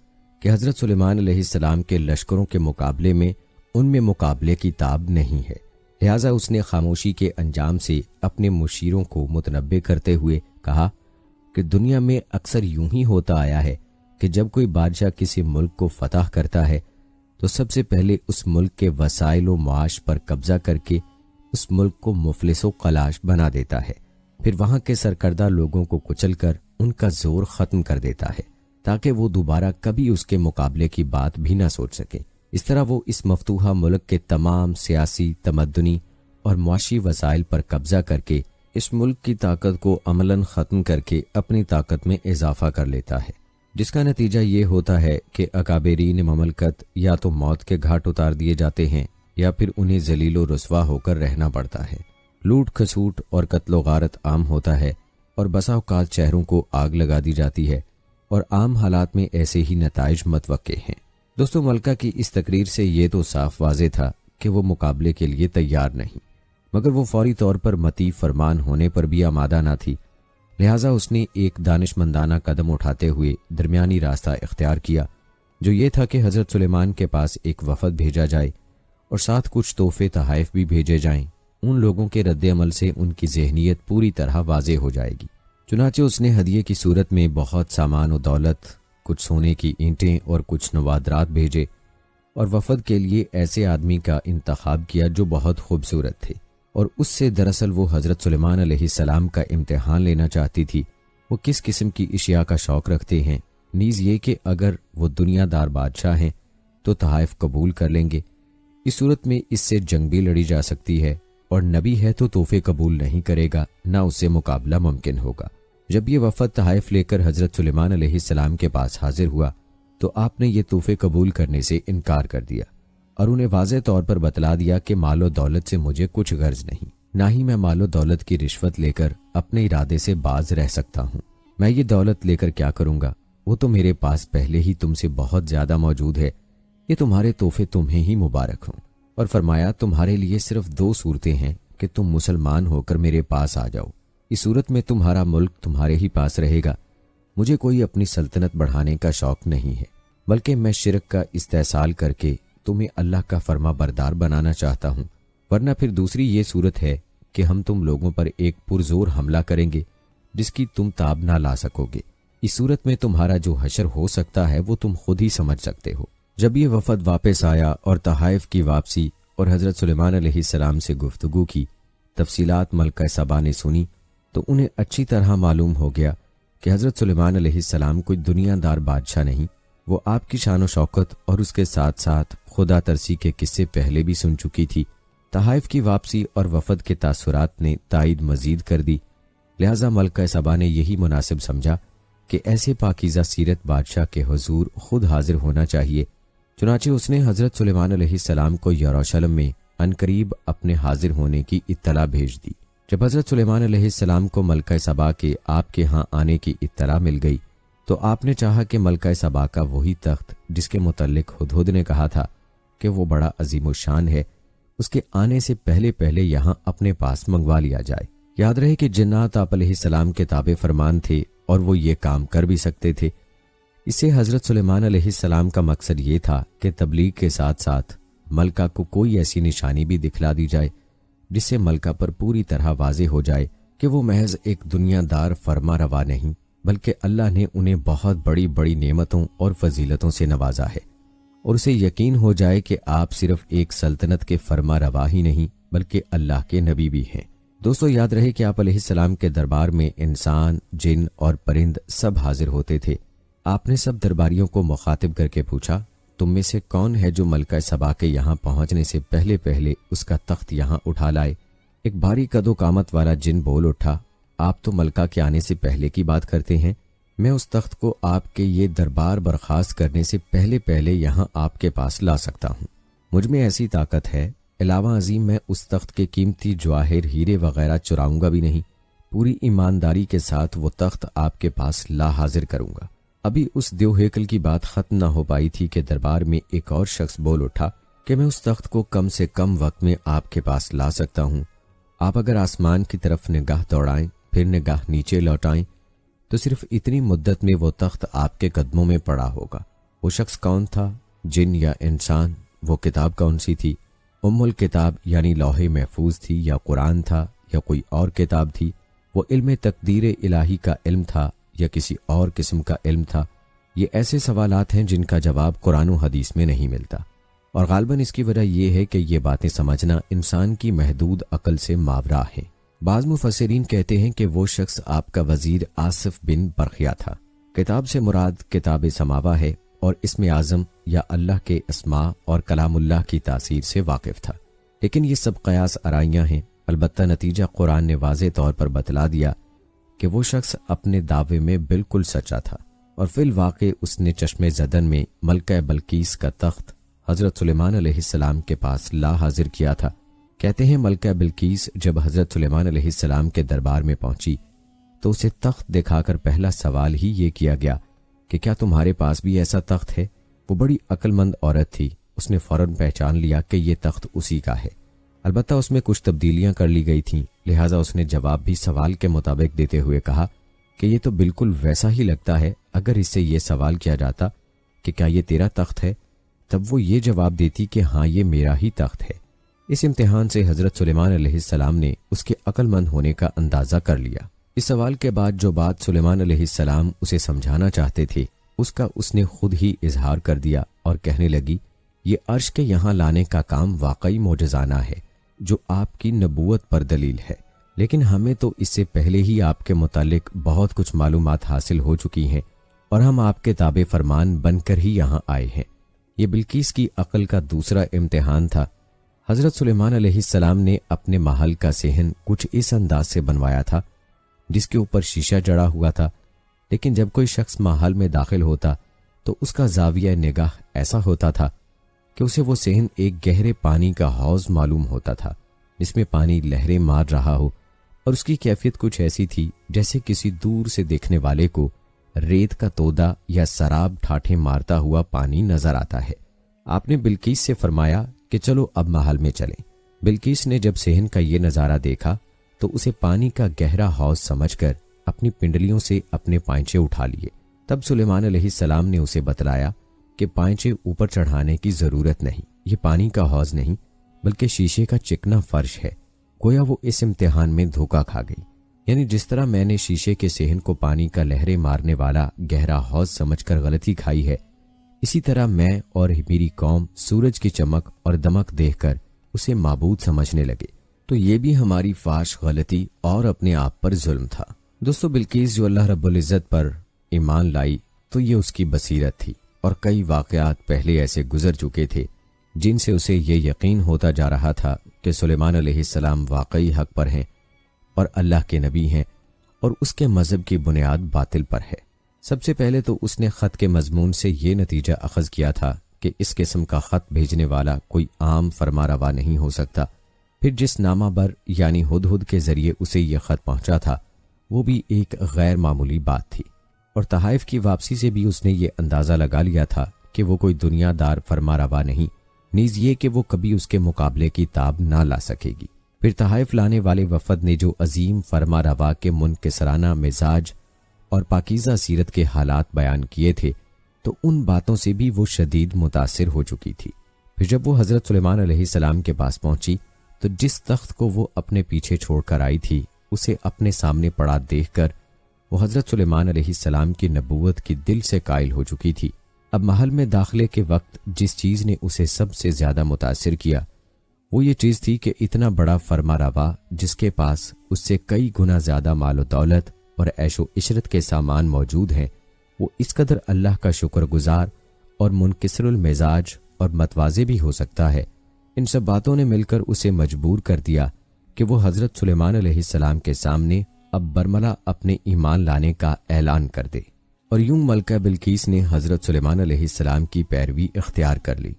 کہ حضرت سلیمان علیہ السلام کے لشکروں کے مقابلے میں ان میں مقابلے کی تاب نہیں ہے۔ لہٰذا اس نے خاموشی کے انجام سے اپنے مشیروں کو متنبہ کرتے ہوئے کہا کہ دنیا میں اکثر یوں ہی ہوتا آیا ہے کہ جب کوئی بادشاہ کسی ملک کو فتح کرتا ہے تو سب سے پہلے اس ملک کے وسائل و معاش پر قبضہ کر کے اس ملک کو مفلس و خلاش بنا دیتا ہے، پھر وہاں کے سرکردہ لوگوں کو کچل کر ان کا زور ختم کر دیتا ہے تاکہ وہ دوبارہ کبھی اس کے مقابلے کی بات بھی نہ سوچ سکیں۔ اس طرح وہ اس مفتوحہ ملک کے تمام سیاسی، تمدنی اور معاشی وسائل پر قبضہ کر کے اس ملک کی طاقت کو عملاً ختم کر کے اپنی طاقت میں اضافہ کر لیتا ہے، جس کا نتیجہ یہ ہوتا ہے کہ اکابرین مملکت یا تو موت کے گھاٹ اتار دیے جاتے ہیں یا پھر انہیں ذلیل و رسوا ہو کر رہنا پڑتا ہے۔ لوٹ کھسوٹ اور قتل و غارت عام ہوتا ہے، اور بسا اوقات شہروں کو آگ لگا دی جاتی ہے، اور عام حالات میں ایسے ہی نتائج متوقع ہیں۔ دوستو، ملکہ کی اس تقریر سے یہ تو صاف واضح تھا کہ وہ مقابلے کے لیے تیار نہیں، مگر وہ فوری طور پر مطیع فرمان ہونے پر بھی آمادہ نہ تھی۔ لہٰذا اس نے ایک دانش مندانہ قدم اٹھاتے ہوئے درمیانی راستہ اختیار کیا، جو یہ تھا کہ حضرت سلیمان کے پاس ایک وفد بھیجا جائے اور ساتھ کچھ تحفے تحائف بھی بھیجے جائیں۔ ان لوگوں کے رد عمل سے ان کی ذہنیت پوری طرح واضح ہو جائے گی۔ چنانچہ اس نے ہدیے کی صورت میں بہت سامان و دولت، کچھ سونے کی اینٹیں اور کچھ نوادرات بھیجے، اور وفد کے لیے ایسے آدمی کا انتخاب کیا جو بہت خوبصورت تھے، اور اس سے دراصل وہ حضرت سلیمان علیہ السلام کا امتحان لینا چاہتی تھی وہ کس قسم کی اشیاء کا شوق رکھتے ہیں، نیز یہ کہ اگر وہ دنیا دار بادشاہ ہیں تو تحائف قبول کر لیں گے۔ اس صورت میں اس سے جنگ بھی لڑی جا سکتی ہے، اور نبی ہے تو تحفے قبول نہیں کرے گا، نہ اس سے مقابلہ ممکن ہوگا۔ جب یہ وفد تحائف لے کر حضرت سلیمان علیہ السلام کے پاس حاضر ہوا تو آپ نے یہ تحفے قبول کرنے سے انکار کر دیا اور انہیں واضح طور پر بتلا دیا کہ مال و دولت سے مجھے کچھ غرض نہیں، نہ ہی میں مال و دولت کی رشوت لے کر اپنے ارادے سے باز رہ سکتا ہوں۔ میں یہ دولت لے کر کیا کروں گا؟ وہ تو میرے پاس پہلے ہی تم سے بہت زیادہ موجود ہے۔ یہ تمہارے تحفے تمہیں ہی مبارک ہوں۔ اور فرمایا تمہارے لیے صرف 2 صورتیں ہیں کہ تم مسلمان ہو کر میرے پاس آ جاؤ، اس صورت میں تمہارا ملک تمہارے ہی پاس رہے گا۔ مجھے کوئی اپنی سلطنت بڑھانے کا شوق نہیں ہے، بلکہ میں شرک کا استحصال کر کے تمہیں اللہ کا فرما بردار بنانا چاہتا ہوں، ورنہ پھر دوسری یہ صورت ہے کہ ہم تم لوگوں پر ایک پرزور حملہ کریں گے جس کی تم تاب نہ لا سکو گے۔ اس صورت میں تمہارا جو حشر ہو سکتا ہے وہ تم خود ہی سمجھ سکتے ہو۔ جب یہ وفد واپس آیا اور تحائف کی واپسی اور حضرت سلیمان علیہ السلام سے گفتگو کی تفصیلات ملکہ سبا نے سنی تو انہیں اچھی طرح معلوم ہو گیا کہ حضرت سلیمان علیہ السلام کوئی دنیا دار بادشاہ نہیں، وہ آپ کی شان و شوکت اور اس کے ساتھ ساتھ خدا ترسی کے قصے پہلے بھی سن چکی تھی۔ تحائف کی واپسی اور وفد کے تاثرات نے تائید مزید کر دی، لہذا ملکہ سبا نے یہی مناسب سمجھا کہ ایسے پاکیزہ سیرت بادشاہ کے حضور خود حاضر ہونا چاہیے۔ چنانچہ اس نے حضرت سلیمان علیہ السلام کو یروشلم میں عنقریب اپنے حاضر ہونے کی اطلاع بھیج دی۔ جب حضرت سلیمان علیہ السلام کو ملکہ سبا کے آپ کے ہاں آنے کی اطلاع مل گئی تو آپ نے چاہا کہ ملکہ سبا کا وہی تخت جس کے متعلق ہدہد نے کہا تھا کہ وہ بڑا عظیم الشان ہے، اس کے آنے سے پہلے پہلے یہاں اپنے پاس منگوا لیا جائے۔ یاد رہے کہ جنات آپ علیہ السلام کے تابع فرمان تھے اور وہ یہ کام کر بھی سکتے تھے۔ اس سے حضرت سلیمان علیہ السلام کا مقصد یہ تھا کہ تبلیغ کے ساتھ ساتھ ملکہ کو کوئی ایسی نشانی بھی دکھلا دی جائے جس سے ملکہ پر پوری طرح واضح ہو جائے کہ وہ محض ایک دنیا دار فرما روا نہیں، بلکہ اللہ نے انہیں بہت بڑی بڑی نعمتوں اور فضیلتوں سے نوازا ہے، اور اسے یقین ہو جائے کہ آپ صرف ایک سلطنت کے فرما روا ہی نہیں بلکہ اللہ کے نبی بھی ہیں۔ دوستو، یاد رہے کہ آپ علیہ السلام کے دربار میں انسان، جن اور پرند سب حاضر ہوتے تھے۔ آپ نے سب درباریوں کو مخاطب کر کے پوچھا، تم میں سے کون ہے جو ملکہ سبا کے یہاں پہنچنے سے پہلے پہلے اس کا تخت یہاں اٹھا لائے؟ ایک بھاری قد و قامت والا جن بول اٹھا، آپ تو ملکہ کے آنے سے پہلے کی بات کرتے ہیں، میں اس تخت کو آپ کے یہ دربار برخاست کرنے سے پہلے پہلے یہاں آپ کے پاس لا سکتا ہوں۔ مجھ میں ایسی طاقت ہے، علاوہ ازیں میں اس تخت کے قیمتی جواہر، ہیرے وغیرہ چراؤں گا بھی نہیں، پوری ایمانداری کے ساتھ وہ تخت آپ کے پاس لا حاضر کروں گا۔ ابھی اس دیو ہیکل کی بات ختم نہ ہو پائی تھی کہ دربار میں ایک اور شخص بول اٹھا کہ میں اس تخت کو کم سے کم وقت میں آپ کے پاس لا سکتا ہوں۔ آپ اگر آسمان کی طرف نگاہ دوڑائیں پھر نگاہ نیچے لوٹائیں تو صرف اتنی مدت میں وہ تخت آپ کے قدموں میں پڑا ہوگا۔ وہ شخص کون تھا؟ جن یا انسان؟ وہ کتاب کون سی تھی؟ الکتاب یعنی لوح محفوظ تھی، یا قرآن تھا، یا کوئی اور کتاب تھی؟ وہ علم تقدیر الہی کا علم تھا یا کسی اور قسم کا علم تھا؟ یہ ایسے سوالات ہیں جن کا جواب قرآن و حدیث میں نہیں ملتا، اور غالباً اس کی وجہ یہ ہے کہ یہ باتیں سمجھنا انسان کی محدود عقل سے ماورا ہے۔ بعض مفسرین کہتے ہیں کہ وہ شخص آپ کا وزیر آصف بن برخیا تھا۔ کتاب سے مراد کتاب سماوا ہے اور اسم اعظم یا اللہ کے اسماء اور کلام اللہ کی تاثیر سے واقف تھا، لیکن یہ سب قیاس آرائیاں ہیں۔ البتہ نتیجہ قرآن نے واضح طور پر بتلا دیا کہ وہ شخص اپنے دعوے میں بالکل سچا تھا، اور فی الواقع اس نے چشم زدن میں ملکہ بلقیس کا تخت حضرت سلیمان علیہ السلام کے پاس لا حاضر کیا تھا۔ کہتے ہیں ملکہ بلقیس جب حضرت سلیمان علیہ السلام کے دربار میں پہنچی تو اسے تخت دکھا کر پہلا سوال ہی یہ کیا گیا کہ کیا تمہارے پاس بھی ایسا تخت ہے؟ وہ بڑی عقل مند عورت تھی، اس نے فوراً پہچان لیا کہ یہ تخت اسی کا ہے۔ البتہ اس میں کچھ تبدیلیاں کر لی گئی تھیں، لہٰذا اس نے جواب بھی سوال کے مطابق دیتے ہوئے کہا کہ یہ تو بالکل ویسا ہی لگتا ہے۔ اگر اس سے یہ سوال کیا جاتا کہ کیا یہ تیرا تخت ہے، تب وہ یہ جواب دیتی کہ ہاں یہ میرا ہی تخت ہے۔ اس امتحان سے حضرت سلیمان علیہ السلام نے اس کے عقل مند ہونے کا اندازہ کر لیا۔ اس سوال کے بعد جو بات سلیمان علیہ السلام اسے سمجھانا چاہتے تھے اس کا اس نے خود ہی اظہار کر دیا اور کہنے لگی، یہ عرش کے یہاں لانے کا کام واقعی معجزانہ ہے جو آپ کی نبوت پر دلیل ہے، لیکن ہمیں تو اس سے پہلے ہی آپ کے متعلق بہت کچھ معلومات حاصل ہو چکی ہیں اور ہم آپ کے تابع فرمان بن کر ہی یہاں آئے ہیں۔ یہ بلقیس کی عقل کا دوسرا امتحان تھا۔ حضرت سلیمان علیہ السلام نے اپنے محل کا صحن کچھ اس انداز سے بنوایا تھا جس کے اوپر شیشہ جڑا ہوا تھا، لیکن جب کوئی شخص محل میں داخل ہوتا تو اس کا زاویہ نگاہ ایسا ہوتا تھا کہ اسے وہ صحن ایک گہرے پانی کا حوض معلوم ہوتا تھا جس میں پانی لہریں مار رہا ہو، اور اس کی کیفیت کچھ ایسی تھی جیسے کسی دور سے دیکھنے والے کو ریت کا تودا یا سراب ٹھاٹھے مارتا ہوا پانی نظر آتا ہے۔ آپ نے بلقیس سے فرمایا کہ چلو اب محل میں چلیں۔ بلقیس نے جب صحن کا یہ نظارہ دیکھا تو اسے پانی کا گہرا حوض سمجھ کر اپنی پنڈلیوں سے اپنے پائنچے اٹھا لیے۔ تب سلیمان علیہ السلام نے اسے بتلایا کہ پائنچے اوپر چڑھانے کی ضرورت نہیں، یہ پانی کا حوض نہیں بلکہ شیشے کا چکنا فرش ہے۔ گویا وہ اس امتحان میں دھوکہ کھا گئی، یعنی جس طرح میں نے شیشے کے صحن کو پانی کا لہریں مارنے والا گہرا حوض سمجھ کر غلطی کھائی ہے، اسی طرح میں اور میری قوم سورج کی چمک اور دمک دیکھ کر اسے معبود سمجھنے لگے۔ تو یہ بھی ہماری فاش غلطی اور اپنے آپ پر ظلم تھا۔ دوستو، بلقیس جو اللہ رب العزت پر ایمان لائی تو یہ اس کی بصیرت تھی، اور کئی واقعات پہلے ایسے گزر چکے تھے جن سے اسے یہ یقین ہوتا جا رہا تھا کہ سلیمان علیہ السلام واقعی حق پر ہیں اور اللہ کے نبی ہیں، اور اس کے مذہب کی بنیاد باطل پر ہے۔ سب سے پہلے تو اس نے خط کے مضمون سے یہ نتیجہ اخذ کیا تھا کہ اس قسم کا خط بھیجنے والا کوئی عام فرمانروا نہیں ہو سکتا۔ پھر جس نامہ بر یعنی ہدہد کے ذریعے اسے یہ خط پہنچا تھا وہ بھی ایک غیر معمولی بات تھی، اور تحائف کی واپسی سے بھی اس نے یہ اندازہ لگا لیا تھا کہ وہ کوئی دنیا دار فرمانروا نہیں، نیز یہ کہ وہ کبھی اس کے مقابلے کی تاب نہ لا سکے گی۔ پھر تحائف لانے والے وفد نے جو عظیم فرمانروا کے منکسرانہ مزاج اور پاکیزہ سیرت کے حالات بیان کیے تھے تو ان باتوں سے بھی وہ شدید متاثر ہو چکی تھی۔ پھر جب وہ حضرت سلیمان علیہ السلام کے پاس پہنچی تو جس تخت کو وہ اپنے پیچھے چھوڑ کر آئی تھی اسے اپنے سامنے پڑا دیکھ کر وہ حضرت سلیمان علیہ السلام کی نبوت کی دل سے قائل ہو چکی تھی۔ اب محل میں داخلے کے وقت جس چیز نے اسے سب سے زیادہ متاثر کیا وہ یہ چیز تھی کہ اتنا بڑا فرمانروا جس کے پاس اس سے کئی گنا زیادہ مال و دولت اور عیش و عشرت کے سامان موجود ہیں، وہ اس قدر اللہ کا شکر گزار اور منکسر المزاج اور متواضع بھی ہو سکتا ہے۔ ان سب باتوں نے مل کر اسے مجبور کر دیا کہ وہ حضرت سلیمان علیہ السلام کے سامنے اب برملا اپنے ایمان لانے کا اعلان کر دے، اور یوں ملکہ بلقیس نے حضرت سلیمان علیہ السلام کی پیروی اختیار کر لی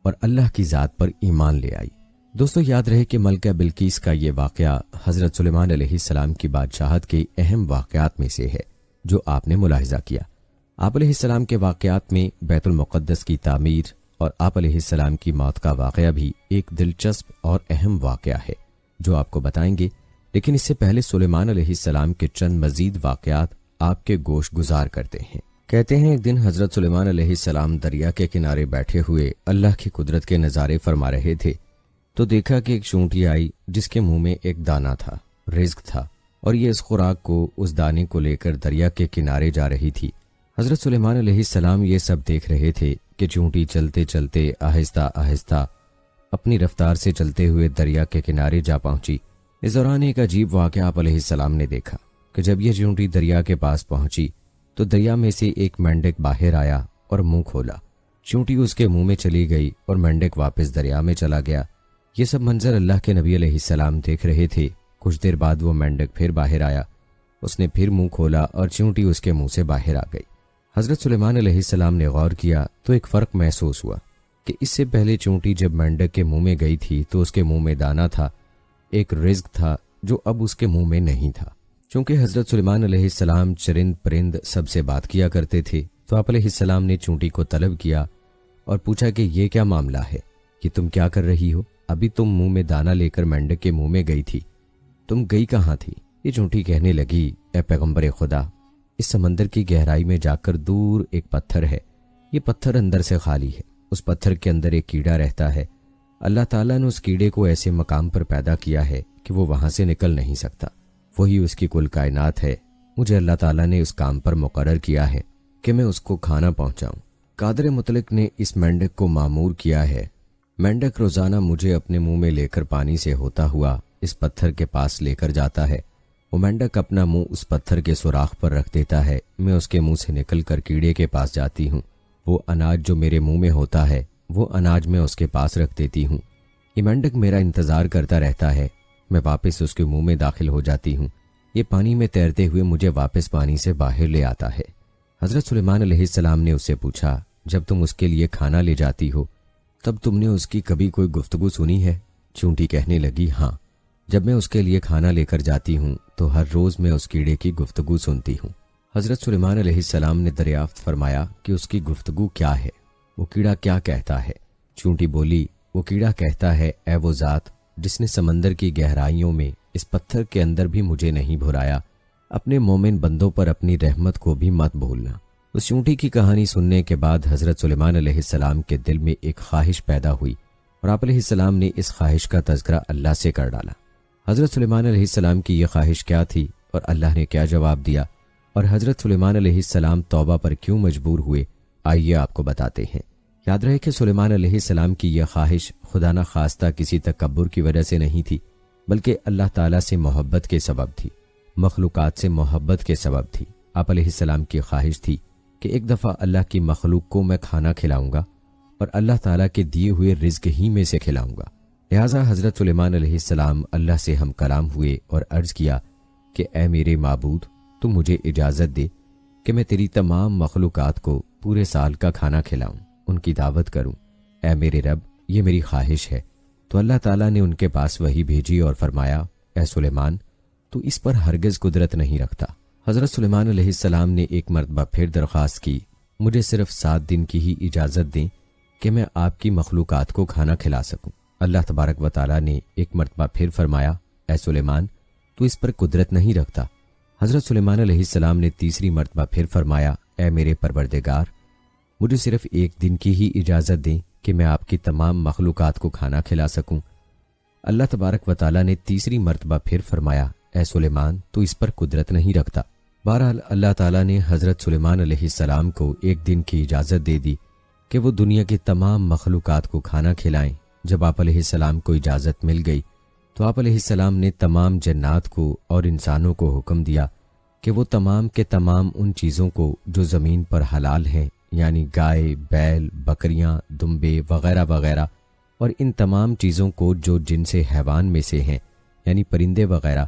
اور اللہ کی ذات پر ایمان لے آئی۔ دوستو، یاد رہے کہ ملکہ بلقیس کا یہ واقعہ حضرت سلیمان علیہ السلام کی بادشاہت کے اہم واقعات میں سے ہے جو آپ نے ملاحظہ کیا۔ آپ علیہ السلام کے واقعات میں بیت المقدس کی تعمیر اور آپ علیہ السلام کی موت کا واقعہ بھی ایک دلچسپ اور اہم واقعہ ہے جو آپ کو بتائیں گے، لیکن اس سے پہلے سلیمان علیہ السلام کے چند مزید واقعات آپ کے گوش گزار کرتے ہیں۔ کہتے ہیں ایک دن حضرت سلیمان علیہ السلام دریا کے کنارے بیٹھے ہوئے اللہ کی قدرت کے نظارے فرما رہے تھے تو دیکھا کہ ایک چونٹی آئی جس کے منہ میں ایک دانہ تھا، رزق تھا، اور یہ اس خوراک کو، اس دانے کو لے کر دریا کے کنارے جا رہی تھی۔ حضرت سلیمان علیہ السلام یہ سب دیکھ رہے تھے کہ چونٹی چلتے چلتے آہستہ آہستہ اپنی رفتار سے چلتے ہوئے دریا کے کنارے جا پہنچی۔ اس دوران ایک عجیب واقعہ آپ علیہ السلام نے دیکھا کہ جب یہ چونٹی دریا کے پاس پہنچی تو دریا میں سے ایک مینڈک باہر آیا اور منہ کھولا۔ چونٹی اس کے منہ میں چلی گئی اور مینڈک واپس دریا میں چلا گیا۔ یہ سب منظر اللہ کے نبی علیہ السلام دیکھ رہے تھے۔ کچھ دیر بعد وہ مینڈک پھر باہر آیا، اس نے پھر منہ کھولا اور چونٹی اس کے منہ سے باہر آ گئی۔ حضرت سلیمان علیہ السلام نے غور کیا تو ایک فرق محسوس ہوا کہ اس سے پہلے چونٹی جب مینڈک کے منہ میں گئی تھی تو اس کے منہ میں دانہ تھا، ایک رزق تھا جو اب اس کے منہ میں نہیں تھا۔ چونکہ حضرت سلیمان علیہ السلام چرند پرند سب سے بات کیا کرتے تھے تو آپ علیہ السلام نے چونٹی کو طلب کیا اور پوچھا کہ یہ کیا معاملہ ہے، یہ تم کیا کر رہی ہو؟ ابھی تم منہ میں دانہ لے کر مینڈک کے منہ میں گئی تھی، تم گئی کہاں تھی؟ یہ چونٹی کہنے لگی، اے پیغمبر خدا، اس سمندر کی گہرائی میں جا کر دور ایک پتھر ہے، یہ پتھر اندر سے خالی ہے، اس پتھر کے اندر ایک کیڑا رہتا ہے، اللہ تعالیٰ نے اس کیڑے کو ایسے مقام پر پیدا کیا ہے کہ وہ وہاں سے نکل نہیں سکتا، وہی اس کی کل کائنات ہے، مجھے اللہ تعالیٰ نے اس کام پر مقرر کیا ہے کہ میں اس کو کھانا پہنچاؤں۔ قادر مطلق نے اس مینڈک کو مامور کیا ہے، مینڈک روزانہ مجھے اپنے منہ میں لے کر پانی سے ہوتا ہوا اس پتھر کے پاس لے کر جاتا ہے۔ وہ مینڈک اپنا منہ اس پتھر کے سوراخ پر رکھ دیتا ہے۔ میں اس کے منہ سے نکل کر کیڑے کے پاس جاتی ہوں۔ وہ اناج جو میرے منہ میں ہوتا ہے وہ اناج میں اس کے پاس رکھ دیتی ہوں۔ یہ مینڈک میرا انتظار کرتا رہتا ہے۔ میں واپس اس کے منہ میں داخل ہو جاتی ہوں۔ یہ پانی میں تیرتے ہوئے مجھے واپس پانی سے باہر لے آتا ہے۔ حضرت سلیمان علیہ السلام نے اس سے پوچھا، جب تم اس کے لیے کھانا لے جاتی ہو تب تم نے اس کی کبھی کوئی گفتگو سنی ہے؟ چونٹی کہنے لگی، ہاں، جب میں اس کے لیے کھانا لے کر جاتی ہوں تو ہر روز میں اس کیڑے کی گفتگو سنتی ہوں۔ حضرت سلیمان علیہ السلام نے دریافت فرمایا کہ اس کی گفتگو کیا ہے؟ وہ کیڑا کیا کہتا ہے؟ چونٹی بولی، وہ کیڑا کہتا ہے، اے وہ ذات جس نے سمندر کی گہرائیوں میں اس پتھر کے اندر بھی مجھے نہیں بھلایا، اپنے مومن بندوں پر اپنی رحمت کو بھی مت بھولنا۔ اس چونٹی کی کہانی سننے کے بعد حضرت سلیمان علیہ السلام کے دل میں ایک خواہش پیدا ہوئی اور آپ علیہ السلام نے اس خواہش کا تذکرہ اللہ سے کر ڈالا۔ حضرت سلیمان علیہ السلام کی یہ خواہش کیا تھی اور اللہ نے کیا جواب دیا، اور حضرت سلیمان علیہ السلام توبہ پر کیوں مجبور ہوئے، آئیے آپ کو بتاتے ہیں۔ یاد رہے کہ سلیمان علیہ السلام کی یہ خواہش خدا نہ خواستہ کسی تکبر کی وجہ سے نہیں تھی، بلکہ اللہ تعالیٰ سے محبت کے سبب تھی، مخلوقات سے محبت کے سبب تھی۔ آپ علیہ السلام کی خواہش تھی کہ ایک دفعہ اللہ کی مخلوق کو میں کھانا کھلاؤں گا اور اللہ تعالیٰ کے دیے ہوئے رزق ہی میں سے کھلاؤں گا۔ لہٰذا حضرت سلیمان علیہ السلام اللہ سے ہم کلام ہوئے اور عرض کیا کہ اے میرے معبود، تو مجھے اجازت دے کہ میں تیری تمام مخلوقات کو پورے سال کا کھانا کھلاؤں، ان کی دعوت کروں۔ اے میرے رب، یہ میری خواہش ہے۔ تو اللہ تعالیٰ نے ان کے پاس وحی بھیجی اور فرمایا، اے سلیمان، تو اس پر ہرگز قدرت نہیں رکھتا۔ حضرت سلیمان علیہ السلام نے ایک مرتبہ پھر درخواست کی، مجھے صرف 7 دن کی ہی اجازت دیں کہ میں آپ کی مخلوقات کو کھانا کھلا سکوں۔ اللہ تبارک و تعالیٰ نے ایک مرتبہ پھر فرمایا، اے سلیمان، تو اس پر قدرت نہیں رکھتا۔ حضرت سلیمان علیہ السلام نے تیسری مرتبہ پھر فرمایا، اے میرے پروردگار، مجھے صرف 1 دن کی ہی اجازت دیں کہ میں آپ کی تمام مخلوقات کو کھانا کھلا سکوں۔ اللہ تبارک و تعالیٰ نے تیسری مرتبہ پھر فرمایا، اے سلیمان، تو اس پر قدرت نہیں رکھتا۔ بہرحال اللہ تعالیٰ نے حضرت سلیمان علیہ السلام کو 1 دن کی اجازت دے دی کہ وہ دنیا کی تمام مخلوقات کو کھانا کھلائیں۔ جب آپ علیہ السلام کو اجازت مل گئی تو آپ علیہ السلام نے تمام جنات کو اور انسانوں کو حکم دیا کہ وہ تمام کے تمام ان چیزوں کو جو زمین پر حلال ہیں، یعنی گائے، بیل، بکریاں، دمبے وغیرہ وغیرہ، اور ان تمام چیزوں کو جو جن سے حیوان میں سے ہیں، یعنی پرندے وغیرہ،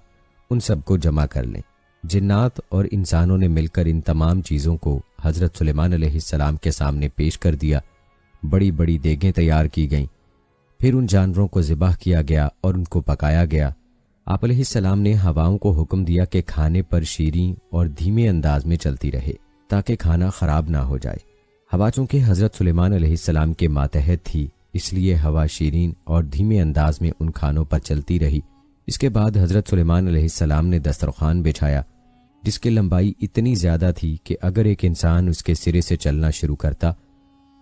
ان سب کو جمع کر لیں۔ جنات اور انسانوں نے مل کر ان تمام چیزوں کو حضرت سلیمان علیہ السلام کے سامنے پیش کر دیا۔ بڑی بڑی دیگیں تیار کی گئیں، پھر ان جانوروں کو ذبح کیا گیا اور ان کو پکایا گیا۔ آپ علیہ السلام نے ہواؤں کو حکم دیا کہ کھانے پر شیریں اور دھیمے انداز میں چلتی رہے تاکہ کھانا خراب نہ ہو جائے۔ ہوا چونکہ حضرت سلیمان علیہ السلام کے ماتحت تھی، اس لیے ہوا شیرین اور دھیمے انداز میں ان کھانوں پر چلتی رہی۔ اس کے بعد حضرت سلیمان علیہ السلام نے دسترخوان بچھایا جس کی لمبائی اتنی زیادہ تھی کہ اگر ایک انسان اس کے سرے سے چلنا شروع کرتا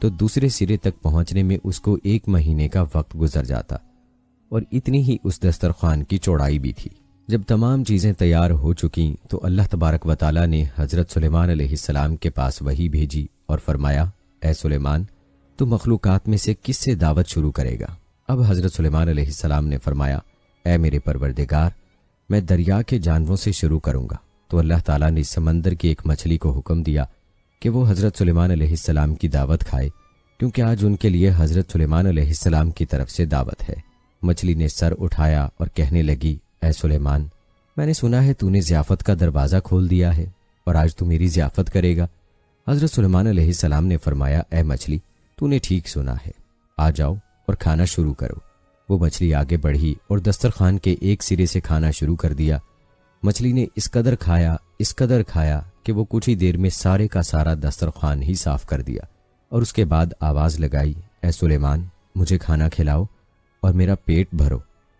تو دوسرے سرے تک پہنچنے میں اس کو 1 مہینے کا وقت گزر جاتا، اور اتنی ہی اس دسترخوان کی چوڑائی بھی تھی۔ جب تمام چیزیں تیار ہو چکیں تو اللہ تبارک و تعالیٰ نے حضرت سلیمان علیہ السلام کے پاس وحی بھیجی اور فرمایا، اے سلیمان، تو مخلوقات میں سے کس سے دعوت شروع کرے گا؟ اب حضرت سلیمان علیہ السلام نے فرمایا، اے میرے پروردگار، میں دریا کے جانوروں سے شروع کروں گا۔ تو اللہ تعالیٰ نے سمندر کی ایک مچھلی کو حکم دیا کہ وہ حضرت سلیمان علیہ السلام کی دعوت کھائے، کیونکہ آج ان کے لیے حضرت سلیمان علیہ السلام کی طرف سے دعوت ہے۔ مچھلی نے سر اٹھایا اور کہنے لگی، اے سلیمان، میں نے سنا ہے تو نے ضیافت کا دروازہ کھول دیا ہے اور آج تو میری ضیافت کرے گا۔ حضرت سلیمان علیہ السلام نے فرمایا، اے مچھلی، تو نے ٹھیک سنا ہے، آ جاؤ اور کھانا شروع کرو۔ وہ مچھلی آگے بڑھی اور دسترخوان کے ایک سرے سے کھانا شروع کر دیا۔ مچھلی نے اس قدر کھایا کہ وہ کچھ ہی دیر میں سارے کا سارا دسترخوان ہی صاف کر دیا، اور اس کے بعد آواز لگائی، اے سلیمان، مجھے کھانا کھلاؤ اور میرا پیٹ بھرو،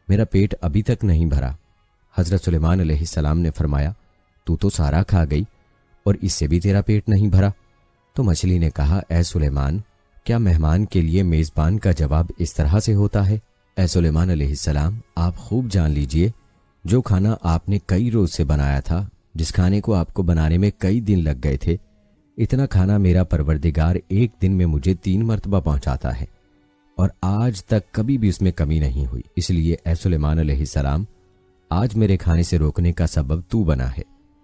میرا پیٹ ابھی تک نہیں بھرا۔ حضرت سلیمان علیہ السلام نے فرمایا، تو سارا کھا گئی اور اس سے بھی تیرا پیٹ نہیں بھرا؟ تو مچھلی نے کہا، اے سلیمان، کیا مہمان کے لیے میزبان کا جواب اس طرح سے ہوتا ہے؟ اے سلیمان علیہ السلام، آپ خوب جان لیجئے، جو کھانا آپ نے کئی روز سے بنایا تھا، جس کھانے کو آپ کو بنانے میں کئی دن لگ گئے تھے، اتنا کھانا میرا پروردگار 1 دن میں مجھے 3 مرتبہ پہنچاتا ہے، اور آج تک کبھی بھی اس میں کمی نہیں ہوئی۔ اس لیے اے سلیمان علیہ السلام، آج میرے کھانے سے روکنے کا سبب تو بنا ہے،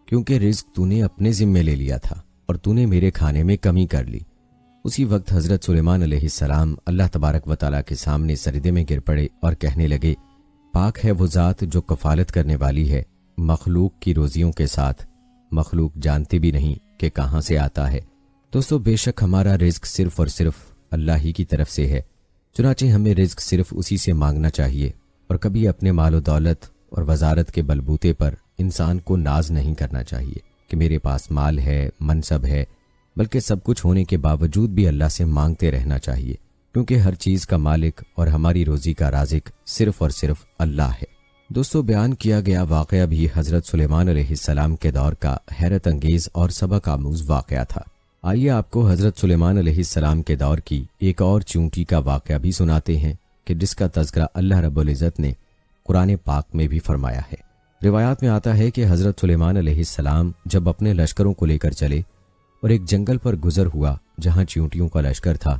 کیونکہ رزق تو نے اپنے ذمے لے لیا تھا اور تو نے میرے کھانے میں کمی کر لی۔ اسی وقت حضرت سلیمان علیہ السلام اللہ تبارک و تعالیٰ کے سامنے سجدے میں گر پڑے اور کہنے لگے، پاک ہے وہ ذات جو کفالت کرنے والی ہے مخلوق کی روزیوں کے ساتھ، مخلوق جانتے بھی نہیں کہ کہاں سے آتا ہے۔ دوستو، بے شک ہمارا رزق صرف اور صرف اللہ ہی کی طرف سے ہے، چنانچہ ہمیں رزق صرف اسی سے مانگنا چاہیے، اور کبھی اپنے مال و دولت اور وزارت کے بلبوتے پر انسان کو ناز نہیں کرنا چاہیے کہ میرے پاس مال ہے، منصب ہے، بلکہ سب کچھ ہونے کے باوجود بھی اللہ سے مانگتے رہنا چاہیے، کیونکہ ہر چیز کا مالک اور ہماری روزی کا رازق صرف اور صرف اللہ ہے۔ دوستو، بیان کیا گیا واقعہ بھی حضرت سلیمان علیہ السلام کے دور کا حیرت انگیز اور سبق آموز واقعہ تھا۔ آئیے آپ کو حضرت سلیمان علیہ السلام کے دور کی ایک اور چونٹی کا واقعہ بھی سناتے ہیں کہ جس کا تذکرہ اللہ رب العزت نے قرآن پاک میں بھی فرمایا ہے۔ روایات میں آتا ہے کہ حضرت سلیمان علیہ السلام جب اپنے لشکروں کو لے کر چلے اور ایک جنگل پر گزر ہوا جہاں چونٹیوں کا لشکر تھا،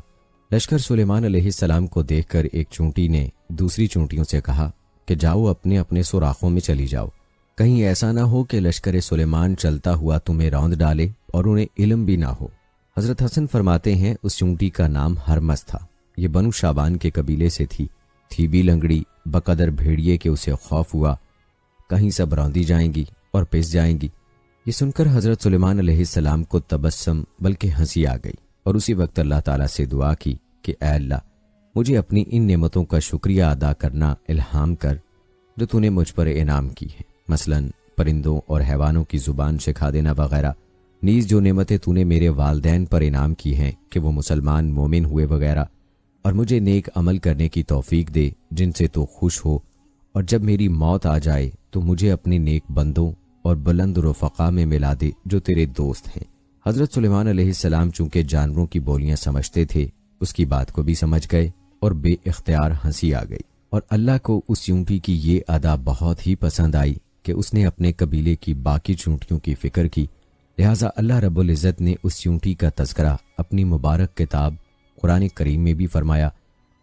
لشکر سلیمان علیہ السلام کو دیکھ کر ایک چونٹی نے دوسری چونٹیوں سے کہا کہ جاؤ اپنے اپنے سوراخوں میں چلی جاؤ، کہیں ایسا نہ ہو کہ لشکر سلیمان چلتا ہوا تمہیں روند ڈالے اور انہیں علم بھی نہ ہو۔ حضرت حسن فرماتے ہیں اس چونٹی کا نام ہرمس تھا، یہ بنو شابان کے قبیلے سے تھی بھی لنگڑی بقدر بھیڑیے کہ اسے خوف ہوا کہیں سب روندی جائیں گی اور پس جائیں گی۔ یہ سن کر حضرت سلیمان علیہ السلام کو تبسم بلکہ ہنسی آ گئی، اور اسی وقت اللہ تعالیٰ سے دعا کی کہ اے اللہ، مجھے اپنی ان نعمتوں کا شکریہ ادا کرنا الہام کر جو تو نے مجھ پر انعام کی ہے، مثلاً پرندوں اور حیوانوں کی زبان سکھا دینا وغیرہ، نیز جو نعمتیں تو نے میرے والدین پر انعام کی ہیں کہ وہ مسلمان مومن ہوئے وغیرہ، اور مجھے نیک عمل کرنے کی توفیق دے جن سے تو خوش ہو، اور جب میری موت آ جائے تو مجھے اپنے نیک بندوں اور بلند رفقا میں ملا دے جو تیرے دوست ہیں۔ حضرت سلیمان علیہ السلام چونکہ جانوروں کی بولیاں سمجھتے تھے، اس کی بات کو بھی سمجھ گئے اور بے اختیار ہنسی آ گئی، اور اللہ کو اس چونٹی کی یہ ادا بہت ہی پسند آئی کہ اس نے اپنے قبیلے کی باقی چونٹیوں کی فکر کی، لہٰذا اللہ رب العزت نے اس چونٹی کا تذکرہ اپنی مبارک کتاب قرآن کریم میں بھی فرمایا،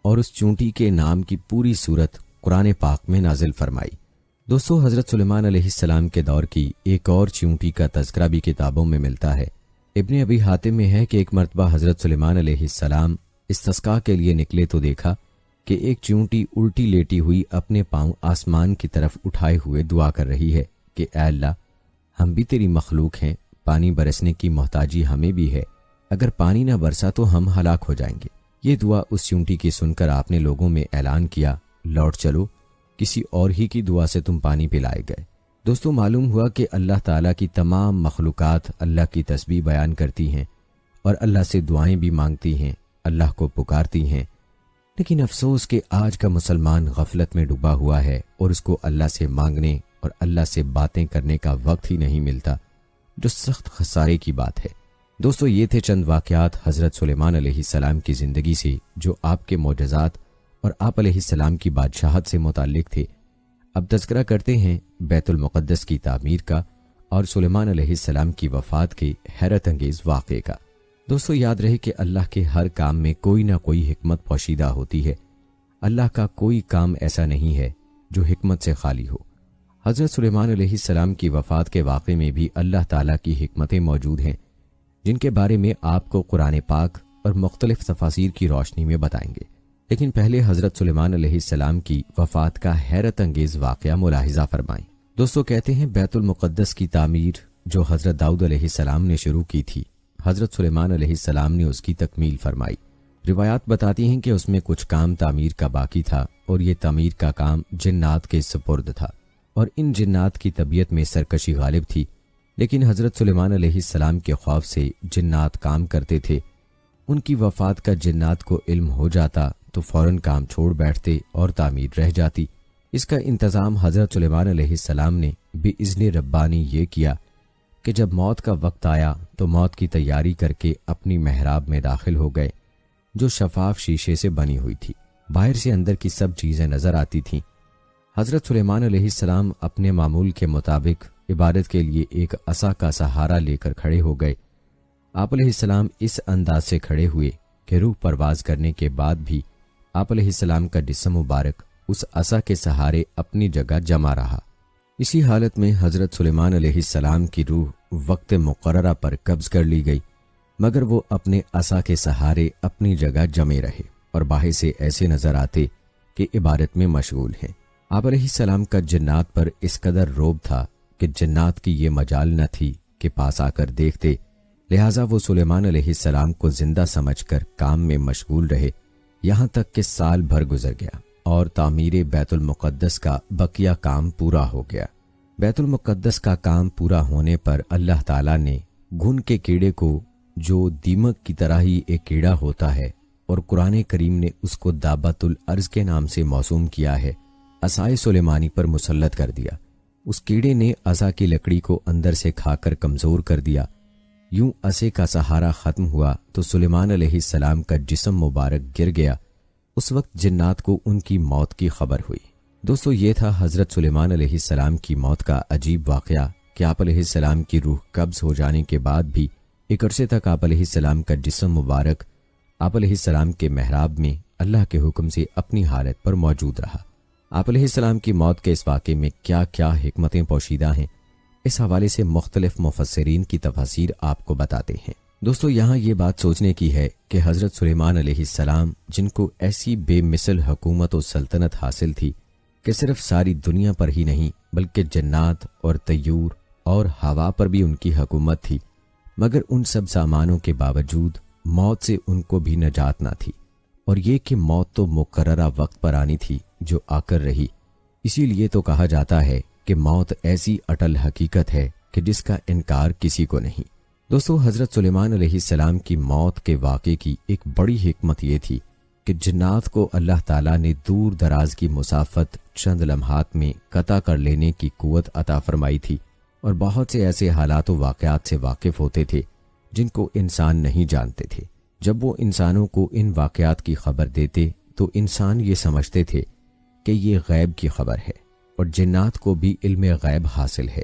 اور اس چونٹی کے نام کی پوری صورت قرآن پاک میں نازل فرمائی۔ دوستو، حضرت سلیمان علیہ السلام کے دور کی ایک اور چونٹی کا تذکرہ بھی کتابوں میں ملتا ہے۔ ابن ابی حاتم میں ہے کہ ایک مرتبہ حضرت سلیمان علیہ السلام استسقاء کے لیے نکلے تو دیکھا کہ ایک چونٹی الٹی لیٹی ہوئی اپنے پاؤں آسمان کی طرف اٹھائے ہوئے دعا کر رہی ہے کہ اے اللہ، ہم بھی تیری مخلوق ہیں، پانی برسنے کی محتاجی ہمیں بھی ہے، اگر پانی نہ برسا تو ہم ہلاک ہو جائیں گے۔ یہ دعا اس چونٹی کی سن کر آپ نے لوگوں میں اعلان کیا، لوٹ چلو، کسی اور ہی کی دعا سے تم پانی پلائے گئے۔ دوستو، معلوم ہوا کہ اللہ تعالیٰ کی تمام مخلوقات اللہ کی تسبیح بیان کرتی ہیں اور اللہ سے دعائیں بھی مانگتی ہیں، اللہ کو پکارتی ہیں، لیکن افسوس کہ آج کا مسلمان غفلت میں ڈوبا ہوا ہے اور اس کو اللہ سے مانگنے اور اللہ سے باتیں کرنے کا وقت ہی نہیں ملتا، جو سخت خسارے کی بات ہے۔ دوستو، یہ تھے چند واقعات حضرت سلیمان علیہ السلام کی زندگی سے جو آپ کے معجزات اور آپ علیہ السلام کی بادشاہت سے متعلق تھے۔ اب تذکرہ کرتے ہیں بیت المقدس کی تعمیر کا اور سلیمان علیہ السلام کی وفات کے حیرت انگیز واقعے کا۔ دوستو، یاد رہے کہ اللہ کے ہر کام میں کوئی نہ کوئی حکمت پوشیدہ ہوتی ہے، اللہ کا کوئی کام ایسا نہیں ہے جو حکمت سے خالی ہو۔ حضرت سلیمان علیہ السلام کی وفات کے واقعے میں بھی اللہ تعالیٰ کی حکمتیں موجود ہیں، جن کے بارے میں آپ کو قرآن پاک اور مختلف تفاسیر کی روشنی میں بتائیں گے۔ لیکن پہلے حضرت سلیمان علیہ السلام کی وفات کا حیرت انگیز واقعہ ملاحظہ فرمائیں۔ دوستو، کہتے ہیں بیت المقدس کی تعمیر جو حضرت داؤد علیہ السلام نے شروع کی تھی، حضرت سلیمان علیہ السلام نے اس کی تکمیل فرمائی۔ روایات بتاتی ہیں کہ اس میں کچھ کام تعمیر کا باقی تھا، اور یہ تعمیر کا کام جنات کے سپرد تھا، اور ان جنات کی طبیعت میں سرکشی غالب تھی، لیکن حضرت سلیمان علیہ السلام کے خوف سے جنات کام کرتے تھے۔ ان کی وفات کا جنات کو علم ہو جاتا تو فوراً کام چھوڑ بیٹھتے اور تعمیر رہ جاتی۔ اس کا انتظام حضرت سلیمان علیہ السلام نے بِإِذْنِ ربانی یہ کیا کہ جب موت کا وقت آیا تو موت کی تیاری کر کے اپنی محراب میں داخل ہو گئے، جو شفاف شیشے سے بنی ہوئی تھی، باہر سے اندر کی سب چیزیں نظر آتی تھیں۔ حضرت سلیمان علیہ السلام اپنے معمول کے مطابق عبادت کے لیے ایک عصا کا سہارا لے کر کھڑے ہو گئے۔ آپ علیہ السلام اس انداز سے کھڑے ہوئے کہ روح پرواز کرنے کے بعد بھی آپ علیہ السلام کا جسم مبارک اس عصا کے سہارے اپنی جگہ جمع رہا، اسی حالت میں حضرت سلیمان علیہ السلام کی روح وقت مقررہ پر قبض کر لی گئی، مگر وہ اپنے عصا کے سہارے اپنی جگہ جمے رہے اور باہر سے ایسے نظر آتے کہ عبادت میں مشغول ہیں۔ آپ علیہ السلام کا جنات پر اس قدر روب تھا کہ جنات کی یہ مجال نہ تھی کہ پاس آ کر دیکھتے، لہٰذا وہ سلیمان علیہ السلام کو زندہ سمجھ کر کام میں مشغول رہے، یہاں تک کہ سال بھر گزر گیا اور تعمیر بیت المقدس کا بقیہ کام پورا ہو گیا۔ بیت المقدس کا کام پورا ہونے پر اللہ تعالیٰ نے گھن کے کیڑے کو، جو دیمک کی طرح ہی ایک کیڑا ہوتا ہے اور قرآن کریم نے اس کو دابۃ الارض کے نام سے موسوم کیا ہے، عصائے سلیمانی پر مسلط کر دیا۔ اس کیڑے نے عصا کی لکڑی کو اندر سے کھا کر کمزور کر دیا۔ یوں عصے کا سہارا ختم ہوا تو سلیمان علیہ السلام کا جسم مبارک گر گیا۔ اس وقت جنات کو ان کی موت کی خبر ہوئی۔ دوستو، یہ تھا حضرت سلیمان علیہ السلام کی موت کا عجیب واقعہ کہ آپ علیہ السلام کی روح قبض ہو جانے کے بعد بھی ایک عرصے تک آپ علیہ السلام کا جسم مبارک آپ علیہ السلام کے محراب میں اللہ کے حکم سے اپنی حالت پر موجود رہا۔ آپ علیہ السلام کی موت کے اس واقعے میں کیا کیا حکمتیں پوشیدہ ہیں، اس حوالے سے مختلف مفسرین کی تفاسیر آپ کو بتاتے ہیں۔ دوستو، یہاں یہ بات سوچنے کی ہے کہ حضرت سلیمان علیہ السلام، جن کو ایسی بے مثل حکومت و سلطنت حاصل تھی کہ صرف ساری دنیا پر ہی نہیں بلکہ جنات اور طیور اور ہوا پر بھی ان کی حکومت تھی، مگر ان سب سامانوں کے باوجود موت سے ان کو بھی نجات نہ تھی، اور یہ کہ موت تو مقررہ وقت پر آنی تھی جو آ کر رہی۔ اسی لیے تو کہا جاتا ہے کہ موت ایسی اٹل حقیقت ہے کہ جس کا انکار کسی کو نہیں۔ دوستو، حضرت سلیمان علیہ السلام کی موت کے واقعے کی ایک بڑی حکمت یہ تھی کہ جنات کو اللہ تعالیٰ نے دور دراز کی مسافت چند لمحات میں قطع کر لینے کی قوت عطا فرمائی تھی، اور بہت سے ایسے حالات و واقعات سے واقف ہوتے تھے جن کو انسان نہیں جانتے تھے۔ جب وہ انسانوں کو ان واقعات کی خبر دیتے تو انسان یہ سمجھتے تھے کہ یہ غیب کی خبر ہے، اور جنات کو بھی علم غیب حاصل ہے۔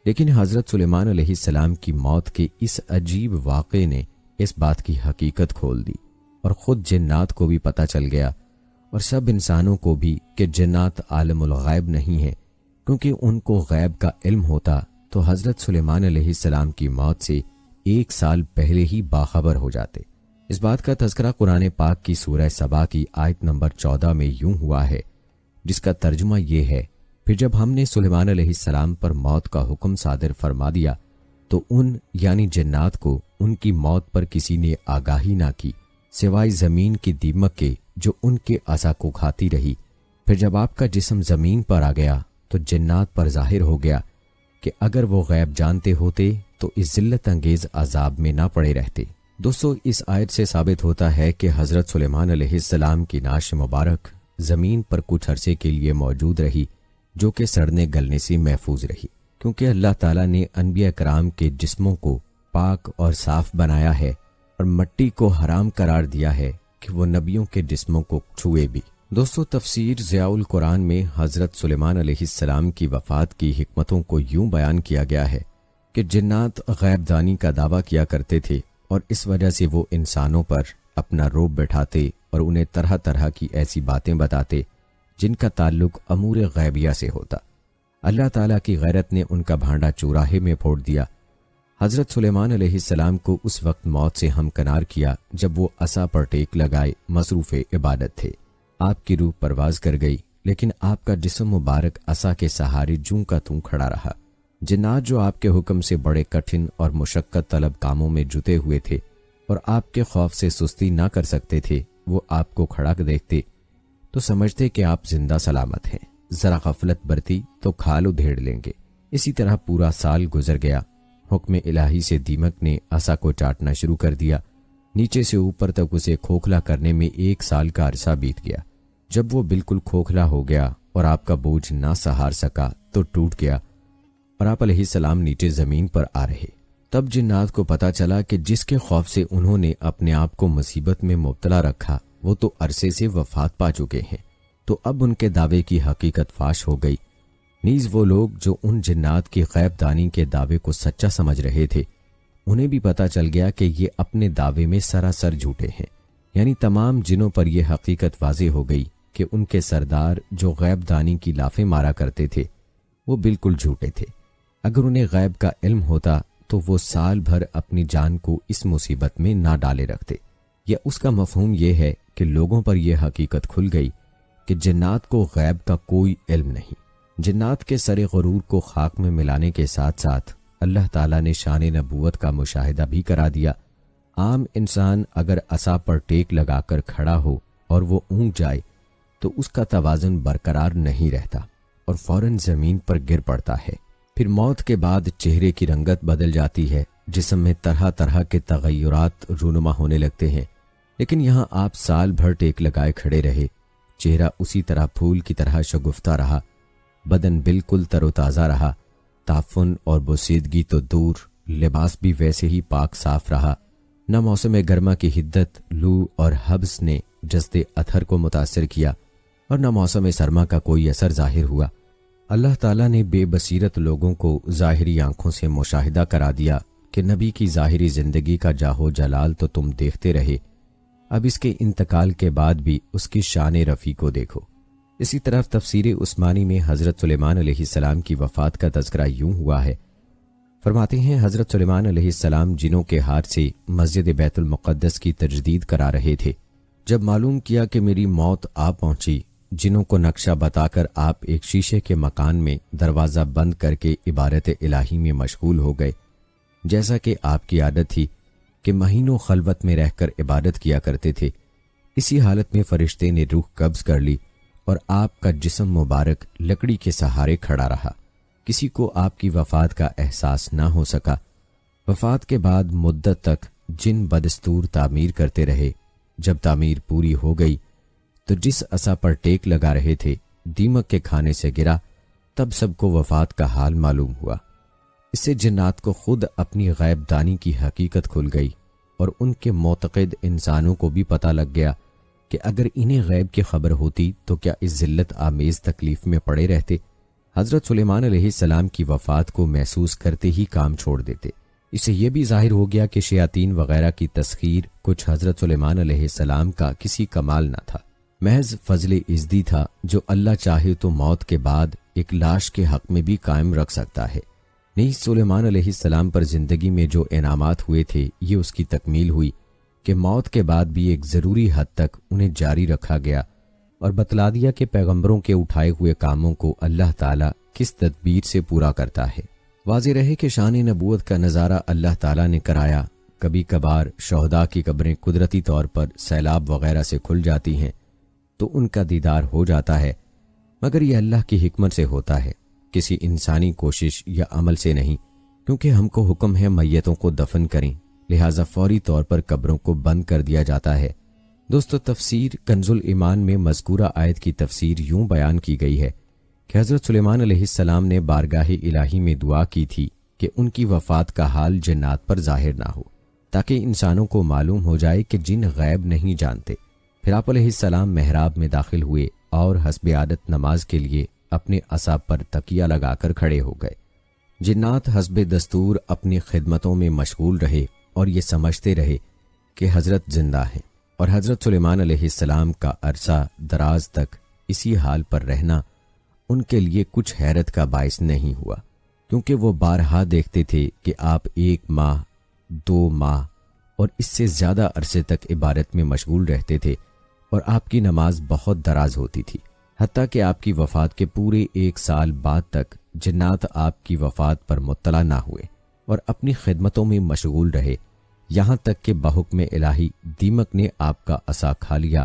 لیکن حضرت سلیمان علیہ السلام کی موت کے اس عجیب واقعے نے اس بات کی حقیقت کھول دی، اور خود جنات کو بھی پتہ چل گیا، اور سب انسانوں کو بھی، کہ جنات عالم الغیب نہیں ہیں، کیونکہ ان کو غیب کا علم ہوتا تو حضرت سلیمان علیہ السلام کی موت سے 1 سال پہلے ہی باخبر ہو جاتے۔ اس بات کا تذکرہ قرآن پاک کی سورہ سبا کی آیت نمبر 14 میں یوں ہوا ہے، جس کا ترجمہ یہ ہے: پھر جب ہم نے سلیمان علیہ السلام پر موت کا حکم صادر فرما دیا تو ان یعنی جنات کو ان کی موت پر کسی نے آگاہی نہ کی سوائے زمین کی دیمک کے جو ان کے عصا کو کھاتی رہی۔ پھر جب آپ کا جسم زمین پر آ گیا تو جنات پر ظاہر ہو گیا کہ اگر وہ غیب جانتے ہوتے تو اس ذلت انگیز عذاب میں نہ پڑے رہتے۔ دوستو، اس آیت سے ثابت ہوتا ہے کہ حضرت سلیمان علیہ السلام کی نعش مبارک زمین پر کچھ عرصے کے لیے موجود رہی، جو کہ سڑنے گلنے سے محفوظ رہی، کیونکہ اللہ تعالیٰ نے انبیاء کرام کے جسموں کو پاک اور صاف بنایا ہے اور مٹی کو حرام قرار دیا ہے کہ وہ نبیوں کے جسموں کو چھوئے بھی۔ دوستو، تفسیر ضیاء القرآن میں حضرت سلیمان علیہ السلام کی وفات کی حکمتوں کو یوں بیان کیا گیا ہے کہ جنات غیب دانی کا دعویٰ کیا کرتے تھے، اور اس وجہ سے وہ انسانوں پر اپنا روب بٹھاتے اور انہیں طرح طرح کی ایسی باتیں بتاتے جن کا تعلق امور غیبیہ سے ہوتا۔ اللہ تعالیٰ کی غیرت نے ان کا بھانڈا چوراہے میں پھوڑ دیا۔ حضرت سلیمان علیہ السلام کو اس وقت موت سے ہمکنار کیا جب وہ عصا پر ٹیک لگائے مصروف عبادت تھے۔ آپ کی روح پرواز کر گئی، لیکن آپ کا جسم مبارک عصا کے سہارے جوں کا توں کھڑا رہا۔ جنات جو آپ کے حکم سے بڑے کٹھن اور مشقت طلب کاموں میں جتے ہوئے تھے اور آپ کے خوف سے سستی نہ کر سکتے تھے، وہ آپ کو کھڑا دیکھتے تو سمجھتے کہ آپ زندہ سلامت ہیں، ذرا غفلت برتی تو کھال ادھیڑ لیں گے۔ اسی طرح پورا سال گزر گیا۔ حکم الہی سے دیمک نے عصا کو چاٹنا شروع کر دیا۔ نیچے سے اوپر تک اسے کھوکھلا کرنے میں 1 سال کا عرصہ بیت گیا۔ جب وہ بالکل کھوکھلا ہو گیا اور آپ کا بوجھ نہ سہار سکا تو ٹوٹ گیا، اور آپ علیہ السلام نیچے زمین پر آ رہے۔ تب جنات کو پتا چلا کہ جس کے خوف سے انہوں نے اپنے آپ کو مصیبت میں مبتلا رکھا وہ تو عرصے سے وفات پا چکے ہیں، تو اب ان کے دعوے کی حقیقت فاش ہو گئی۔ نیز وہ لوگ جو ان جنات کی غیب دانی کے دعوے کو سچا سمجھ رہے تھے، انہیں بھی پتا چل گیا کہ یہ اپنے دعوے میں سراسر جھوٹے ہیں، یعنی تمام جنوں پر یہ حقیقت واضح ہو گئی کہ ان کے سردار جو غیب دانی کی لافیں مارا کرتے تھے، وہ بالکل جھوٹے تھے۔ اگر انہیں غیب کا علم ہوتا تو وہ سال بھر اپنی جان کو اس مصیبت میں نہ ڈالے رکھتے۔ یا اس کا مفہوم یہ ہے کہ لوگوں پر یہ حقیقت کھل گئی کہ جنات کو غیب کا کوئی علم نہیں۔ جنات کے سر غرور کو خاک میں ملانے کے ساتھ ساتھ اللہ تعالیٰ نے شان نبوت کا مشاہدہ بھی کرا دیا۔ عام انسان اگر عصا پر ٹیک لگا کر کھڑا ہو اور وہ اونگ جائے تو اس کا توازن برقرار نہیں رہتا اور فوراً زمین پر گر پڑتا ہے۔ پھر موت کے بعد چہرے کی رنگت بدل جاتی ہے، جسم میں طرح طرح کے تغیرات رونما ہونے لگتے ہیں، لیکن یہاں آپ سال بھر ٹیک لگائے کھڑے رہے، چہرہ اسی طرح پھول کی طرح شگفتہ رہا، بدن بالکل تر و تازہ رہا، تعفن اور بوسیدگی تو دور، لباس بھی ویسے ہی پاک صاف رہا، نہ موسم گرما کی حدت، لو اور حبس نے جسد اطہر کو متاثر کیا اور نہ موسم سرما کا کوئی اثر ظاہر ہوا۔ اللہ تعالیٰ نے بے بصیرت لوگوں کو ظاہری آنکھوں سے مشاہدہ کرا دیا کہ نبی کی ظاہری زندگی کا جاہو جلال تو تم دیکھتے رہے، اب اس کے انتقال کے بعد بھی اس کی شان رفیع کو دیکھو۔ اسی طرح تفسیر عثمانی میں حضرت سلیمان علیہ السلام کی وفات کا تذکرہ یوں ہوا ہے۔ فرماتے ہیں حضرت سلیمان علیہ السلام جنوں کے ہاتھ سے مسجد بیت المقدس کی تجدید کرا رہے تھے، جب معلوم کیا کہ میری موت آ پہنچی، جنوں کو نقشہ بتا کر آپ ایک شیشے کے مکان میں دروازہ بند کر کے عبادت الہی میں مشغول ہو گئے، جیسا کہ آپ کی عادت تھی کہ مہینوں خلوت میں رہ کر عبادت کیا کرتے تھے۔ اسی حالت میں فرشتے نے روح قبض کر لی اور آپ کا جسم مبارک لکڑی کے سہارے کھڑا رہا، کسی کو آپ کی وفات کا احساس نہ ہو سکا۔ وفات کے بعد مدت تک جن بدستور تعمیر کرتے رہے، جب تعمیر پوری ہو گئی تو جس عصا پر ٹیک لگا رہے تھے دیمک کے کھانے سے گرا، تب سب کو وفات کا حال معلوم ہوا۔ اس سے جنات کو خود اپنی غیب دانی کی حقیقت کھل گئی اور ان کے معتقد انسانوں کو بھی پتہ لگ گیا کہ اگر انہیں غیب کی خبر ہوتی تو کیا اس ذلت آمیز تکلیف میں پڑے رہتے۔ حضرت سلیمان علیہ السلام کی وفات کو محسوس کرتے ہی کام چھوڑ دیتے۔ اس سے یہ بھی ظاہر ہو گیا کہ شیاطین وغیرہ کی تسخیر کچھ حضرت سلیمان علیہ السلام کا کسی کمال نہ تھا، محض فضل عزدی تھا جو اللہ چاہے تو موت کے بعد ایک لاش کے حق میں بھی قائم رکھ سکتا ہے۔ نہیں، سلیمان علیہ السلام پر زندگی میں جو انعامات ہوئے تھے یہ اس کی تکمیل ہوئی کہ موت کے بعد بھی ایک ضروری حد تک انہیں جاری رکھا گیا اور بتلا دیا کہ پیغمبروں کے اٹھائے ہوئے کاموں کو اللہ تعالیٰ کس تدبیر سے پورا کرتا ہے۔ واضح رہے کہ شان نبوت کا نظارہ اللہ تعالیٰ نے کرایا۔ کبھی کبھار شہداء کی قبریں قدرتی طور پر سیلاب وغیرہ سے کھل جاتی ہیں تو ان کا دیدار ہو جاتا ہے، مگر یہ اللہ کی حکمت سے ہوتا ہے، کسی انسانی کوشش یا عمل سے نہیں، کیونکہ ہم کو حکم ہے میتوں کو دفن کریں، لہٰذا فوری طور پر قبروں کو بند کر دیا جاتا ہے۔ دوستو، تفسیر کنز الایمان میں مذکورہ آیت کی تفسیر یوں بیان کی گئی ہے کہ حضرت سلیمان علیہ السلام نے بارگاہ الہی میں دعا کی تھی کہ ان کی وفات کا حال جنات پر ظاہر نہ ہو، تاکہ انسانوں کو معلوم ہو جائے کہ جن غیب نہیں جانتے۔ پھر آپ علیہ السلام محراب میں داخل ہوئے اور حسب عادت نماز کے لیے اپنے عصا پر تکیہ لگا کر کھڑے ہو گئے۔ جنات حسب دستور اپنی خدمتوں میں مشغول رہے اور یہ سمجھتے رہے کہ حضرت زندہ ہیں، اور حضرت سلیمان علیہ السلام کا عرصہ دراز تک اسی حال پر رہنا ان کے لیے کچھ حیرت کا باعث نہیں ہوا، کیونکہ وہ بارہا دیکھتے تھے کہ آپ 1 ماہ، 2 ماہ اور اس سے زیادہ عرصے تک عبادت میں مشغول رہتے تھے، اور آپ کی نماز بہت دراز ہوتی تھی، حتیٰ کہ آپ کی وفات کے پورے 1 سال بعد تک جنات آپ کی وفات پر مطلع نہ ہوئے اور اپنی خدمتوں میں مشغول رہے، یہاں تک کہ بحکم الہی دیمک نے آپ کا عصا کھا لیا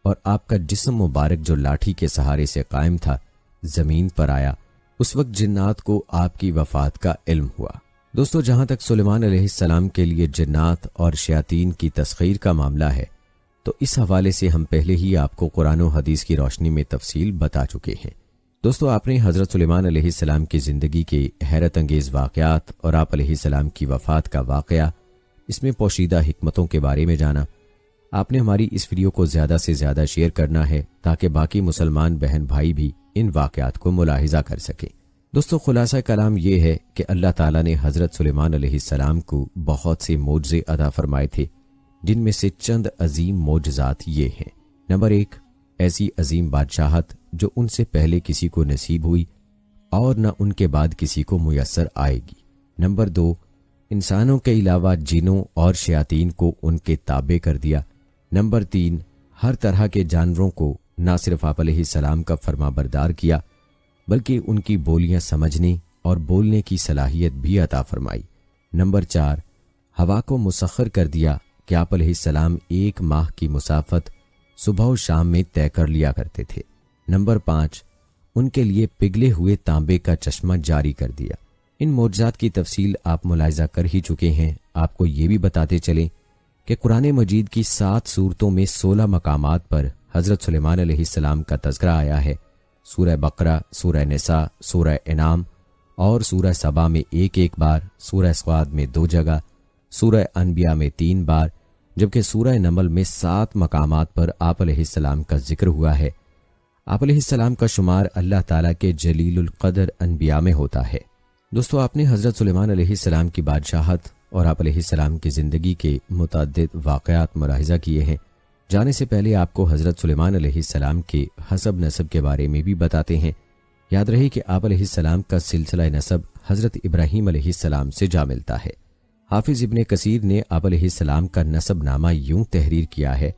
اور آپ کا جسم مبارک جو لاٹھی کے سہارے سے قائم تھا زمین پر آیا۔ اس وقت جنات کو آپ کی وفات کا علم ہوا۔ دوستو، جہاں تک سلیمان علیہ السلام کے لیے جنات اور شیاطین کی تسخیر کا معاملہ ہے تو اس حوالے سے ہم پہلے ہی آپ کو قرآن و حدیث کی روشنی میں تفصیل بتا چکے ہیں۔ دوستو، آپ نے حضرت سلیمان علیہ السلام کی زندگی کے حیرت انگیز واقعات اور آپ علیہ السلام کی وفات کا واقعہ، اس میں پوشیدہ حکمتوں کے بارے میں جانا۔ آپ نے ہماری اس ویڈیو کو زیادہ سے زیادہ شیئر کرنا ہے تاکہ باقی مسلمان بہن بھائی بھی ان واقعات کو ملاحظہ کر سکیں۔ دوستو، خلاصہ کلام یہ ہے کہ اللہ تعالیٰ نے حضرت سلیمان علیہ السلام کو بہت سے معجزے عطا فرمائے تھے، جن میں سے چند عظیم معجزات یہ ہیں۔ نمبر 1، ایسی عظیم بادشاہت جو ان سے پہلے کسی کو نصیب ہوئی اور نہ ان کے بعد کسی کو میسر آئے گی۔ نمبر 2، انسانوں کے علاوہ جنوں اور شیاطین کو ان کے تابع کر دیا۔ نمبر 3، ہر طرح کے جانوروں کو نہ صرف آپ علیہ السلام کا فرما بردار کیا بلکہ ان کی بولیاں سمجھنے اور بولنے کی صلاحیت بھی عطا فرمائی۔ نمبر 4، ہوا کو مسخر کر دیا کہ آپ علیہ السلام 1 ماہ کی مسافت صبح و شام میں طے کر لیا کرتے تھے۔ نمبر 5، ان کے لیے پگھلے ہوئے تانبے کا چشمہ جاری کر دیا۔ ان معجزات کی تفصیل آپ ملاحظہ کر ہی چکے ہیں۔ آپ کو یہ بھی بتاتے چلیں کہ قرآن مجید کی 7 سورتوں میں 16 مقامات پر حضرت سلیمان علیہ السلام کا تذکرہ آیا ہے۔ سورہ بقرہ، سورہ نساء، سورہ انعام اور سورہ سبا میں 1 بار، سورہ صاد میں 2 جگہ، سورہ انبیاء میں 3 بار، جبکہ سورہ نمل میں 7 مقامات پر آپ علیہ السلام کا ذکر ہوا ہے۔ آپ علیہ السلام کا شمار اللہ تعالیٰ کے جلیل القدر انبیاء میں ہوتا ہے۔ دوستو، آپ نے حضرت سلیمان علیہ السلام کی بادشاہت اور آپ علیہ السلام کی زندگی کے متعدد واقعات ملاحظہ کیے ہیں۔ جانے سے پہلے آپ کو حضرت سلیمان علیہ السلام کے حسب نسب کے بارے میں بھی بتاتے ہیں۔ یاد رہے کہ آپ علیہ السلام کا سلسلہ نسب حضرت ابراہیم علیہ السلام سے جا ملتا ہے۔ حافظ ابن کثیر نے آپ علیہ السلام کا نسب نامہ یوں تحریر کیا ہے: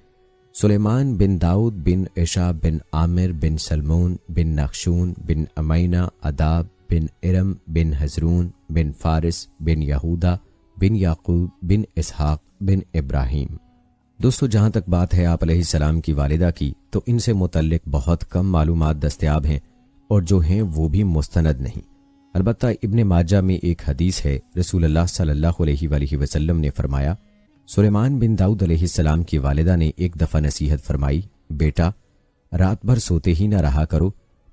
سلیمان بن داؤد بن عشا بن عامر بن سلمون بن نخشون بن امینہ اداب بن ارم بن حزرون بن فارس بن یہودا بن یعقوب بن اسحاق بن ابراہیم۔ دوستو، جہاں تک بات ہے آپ علیہ السلام کی والدہ کی، تو ان سے متعلق بہت کم معلومات دستیاب ہیں، اور جو ہیں وہ بھی مستند نہیں۔ البتہ ابن ماجہ میں ایک حدیث ہے، رسول اللہ صلی اللہ علیہ وآلہ وسلم نے فرمایا، سلیمان بن داؤد علیہ السلام کی والدہ نے ایک دفعہ نصیحت فرمائی، بیٹا رات بھر سوتے ہی نہ رہا کرو،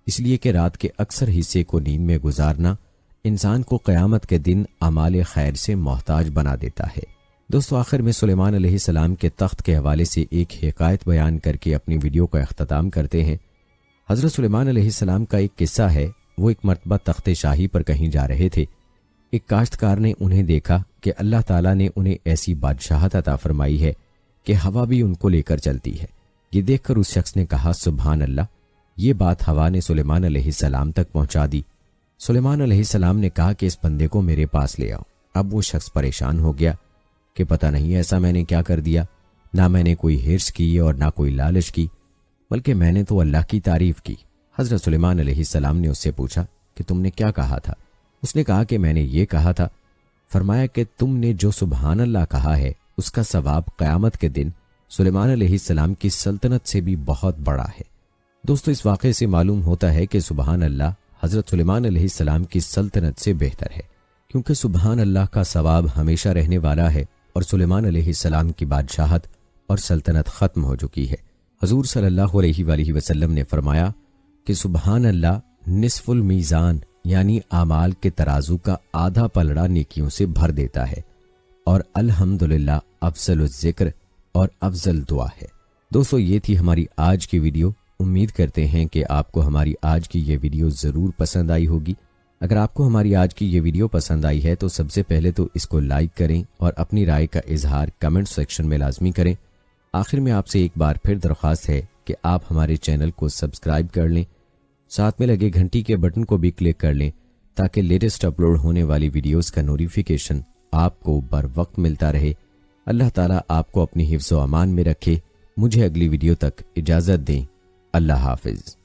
اس لیے کہ رات کے اکثر حصے کو نیند میں گزارنا انسان کو قیامت کے دن اعمال خیر سے محتاج بنا دیتا ہے۔ دوستو، آخر میں سلیمان علیہ السلام کے تخت کے حوالے سے ایک حکایت بیان کر کے اپنی ویڈیو کا اختتام کرتے ہیں۔ حضرت سلیمان علیہ السلام کا ایک قصہ ہے۔ وہ ایک مرتبہ تخت شاہی پر کہیں جا رہے تھے۔ ایک کاشتکار نے انہیں دیکھا کہ اللہ تعالیٰ نے انہیں ایسی بادشاہت عطا فرمائی ہے کہ ہوا بھی ان کو لے کر چلتی ہے۔ یہ دیکھ کر اس شخص نے کہا، سبحان اللہ۔ یہ بات ہوا نے سلیمان علیہ السلام تک پہنچا دی۔ سلیمان علیہ السلام نے کہا کہ اس بندے کو میرے پاس لے آؤ۔ اب وہ شخص پریشان ہو گیا کہ پتہ نہیں ایسا میں نے کیا کر دیا، نہ میں نے کوئی حرص کی اور نہ کوئی لالچ کی، بلکہ میں نے تو اللہ کی تعریف کی۔ حضرت سلیمان علیہ السلام نے اس سے پوچھا کہ تم نے کیا کہا تھا؟ اس نے کہا کہ میں نے یہ کہا تھا۔ فرمایا کہ تم نے جو سبحان اللہ کہا ہے اس کا ثواب قیامت کے دن سلیمان علیہ السلام کی سلطنت سے بھی بہت بڑا ہے۔ دوستو، اس واقعے سے معلوم ہوتا ہے کہ سبحان اللہ حضرت سلیمان علیہ السلام کی سلطنت سے بہتر ہے، کیونکہ سبحان اللہ کا ثواب ہمیشہ رہنے والا ہے، اور سلیمان علیہ السلام کی بادشاہت اور سلطنت ختم ہو چکی ہے۔ حضور صلی اللہ علیہ وآلہ وسلم نے فرمایا کہ سبحان اللہ نصف المیزان یعنی اعمال کے ترازو کا آدھا پلڑا نیکیوں سے بھر دیتا ہے، اور الحمدللہ افضل الذکر اور افضل دعا ہے۔ دوستو، یہ تھی ہماری آج کی ویڈیو۔ امید کرتے ہیں کہ آپ کو ہماری آج کی یہ ویڈیو ضرور پسند آئی ہوگی۔ اگر آپ کو ہماری آج کی یہ ویڈیو پسند آئی ہے تو سب سے پہلے تو اس کو لائک کریں اور اپنی رائے کا اظہار کمنٹ سیکشن میں لازمی کریں۔ آخر میں آپ سے ایک بار پھر درخواست ہے کہ آپ ہمارے چینل کو سبسکرائب کر لیں، ساتھ میں لگے گھنٹی کے بٹن کو بھی کلک کر لیں تاکہ لیٹسٹ اپلوڈ ہونے والی ویڈیوز کا نوٹیفیکیشن آپ کو بر وقت ملتا رہے۔ اللہ تعالیٰ آپ کو اپنی حفظ و امان میں رکھے۔ مجھے اگلی ویڈیو تک اجازت دیں۔ اللہ حافظ۔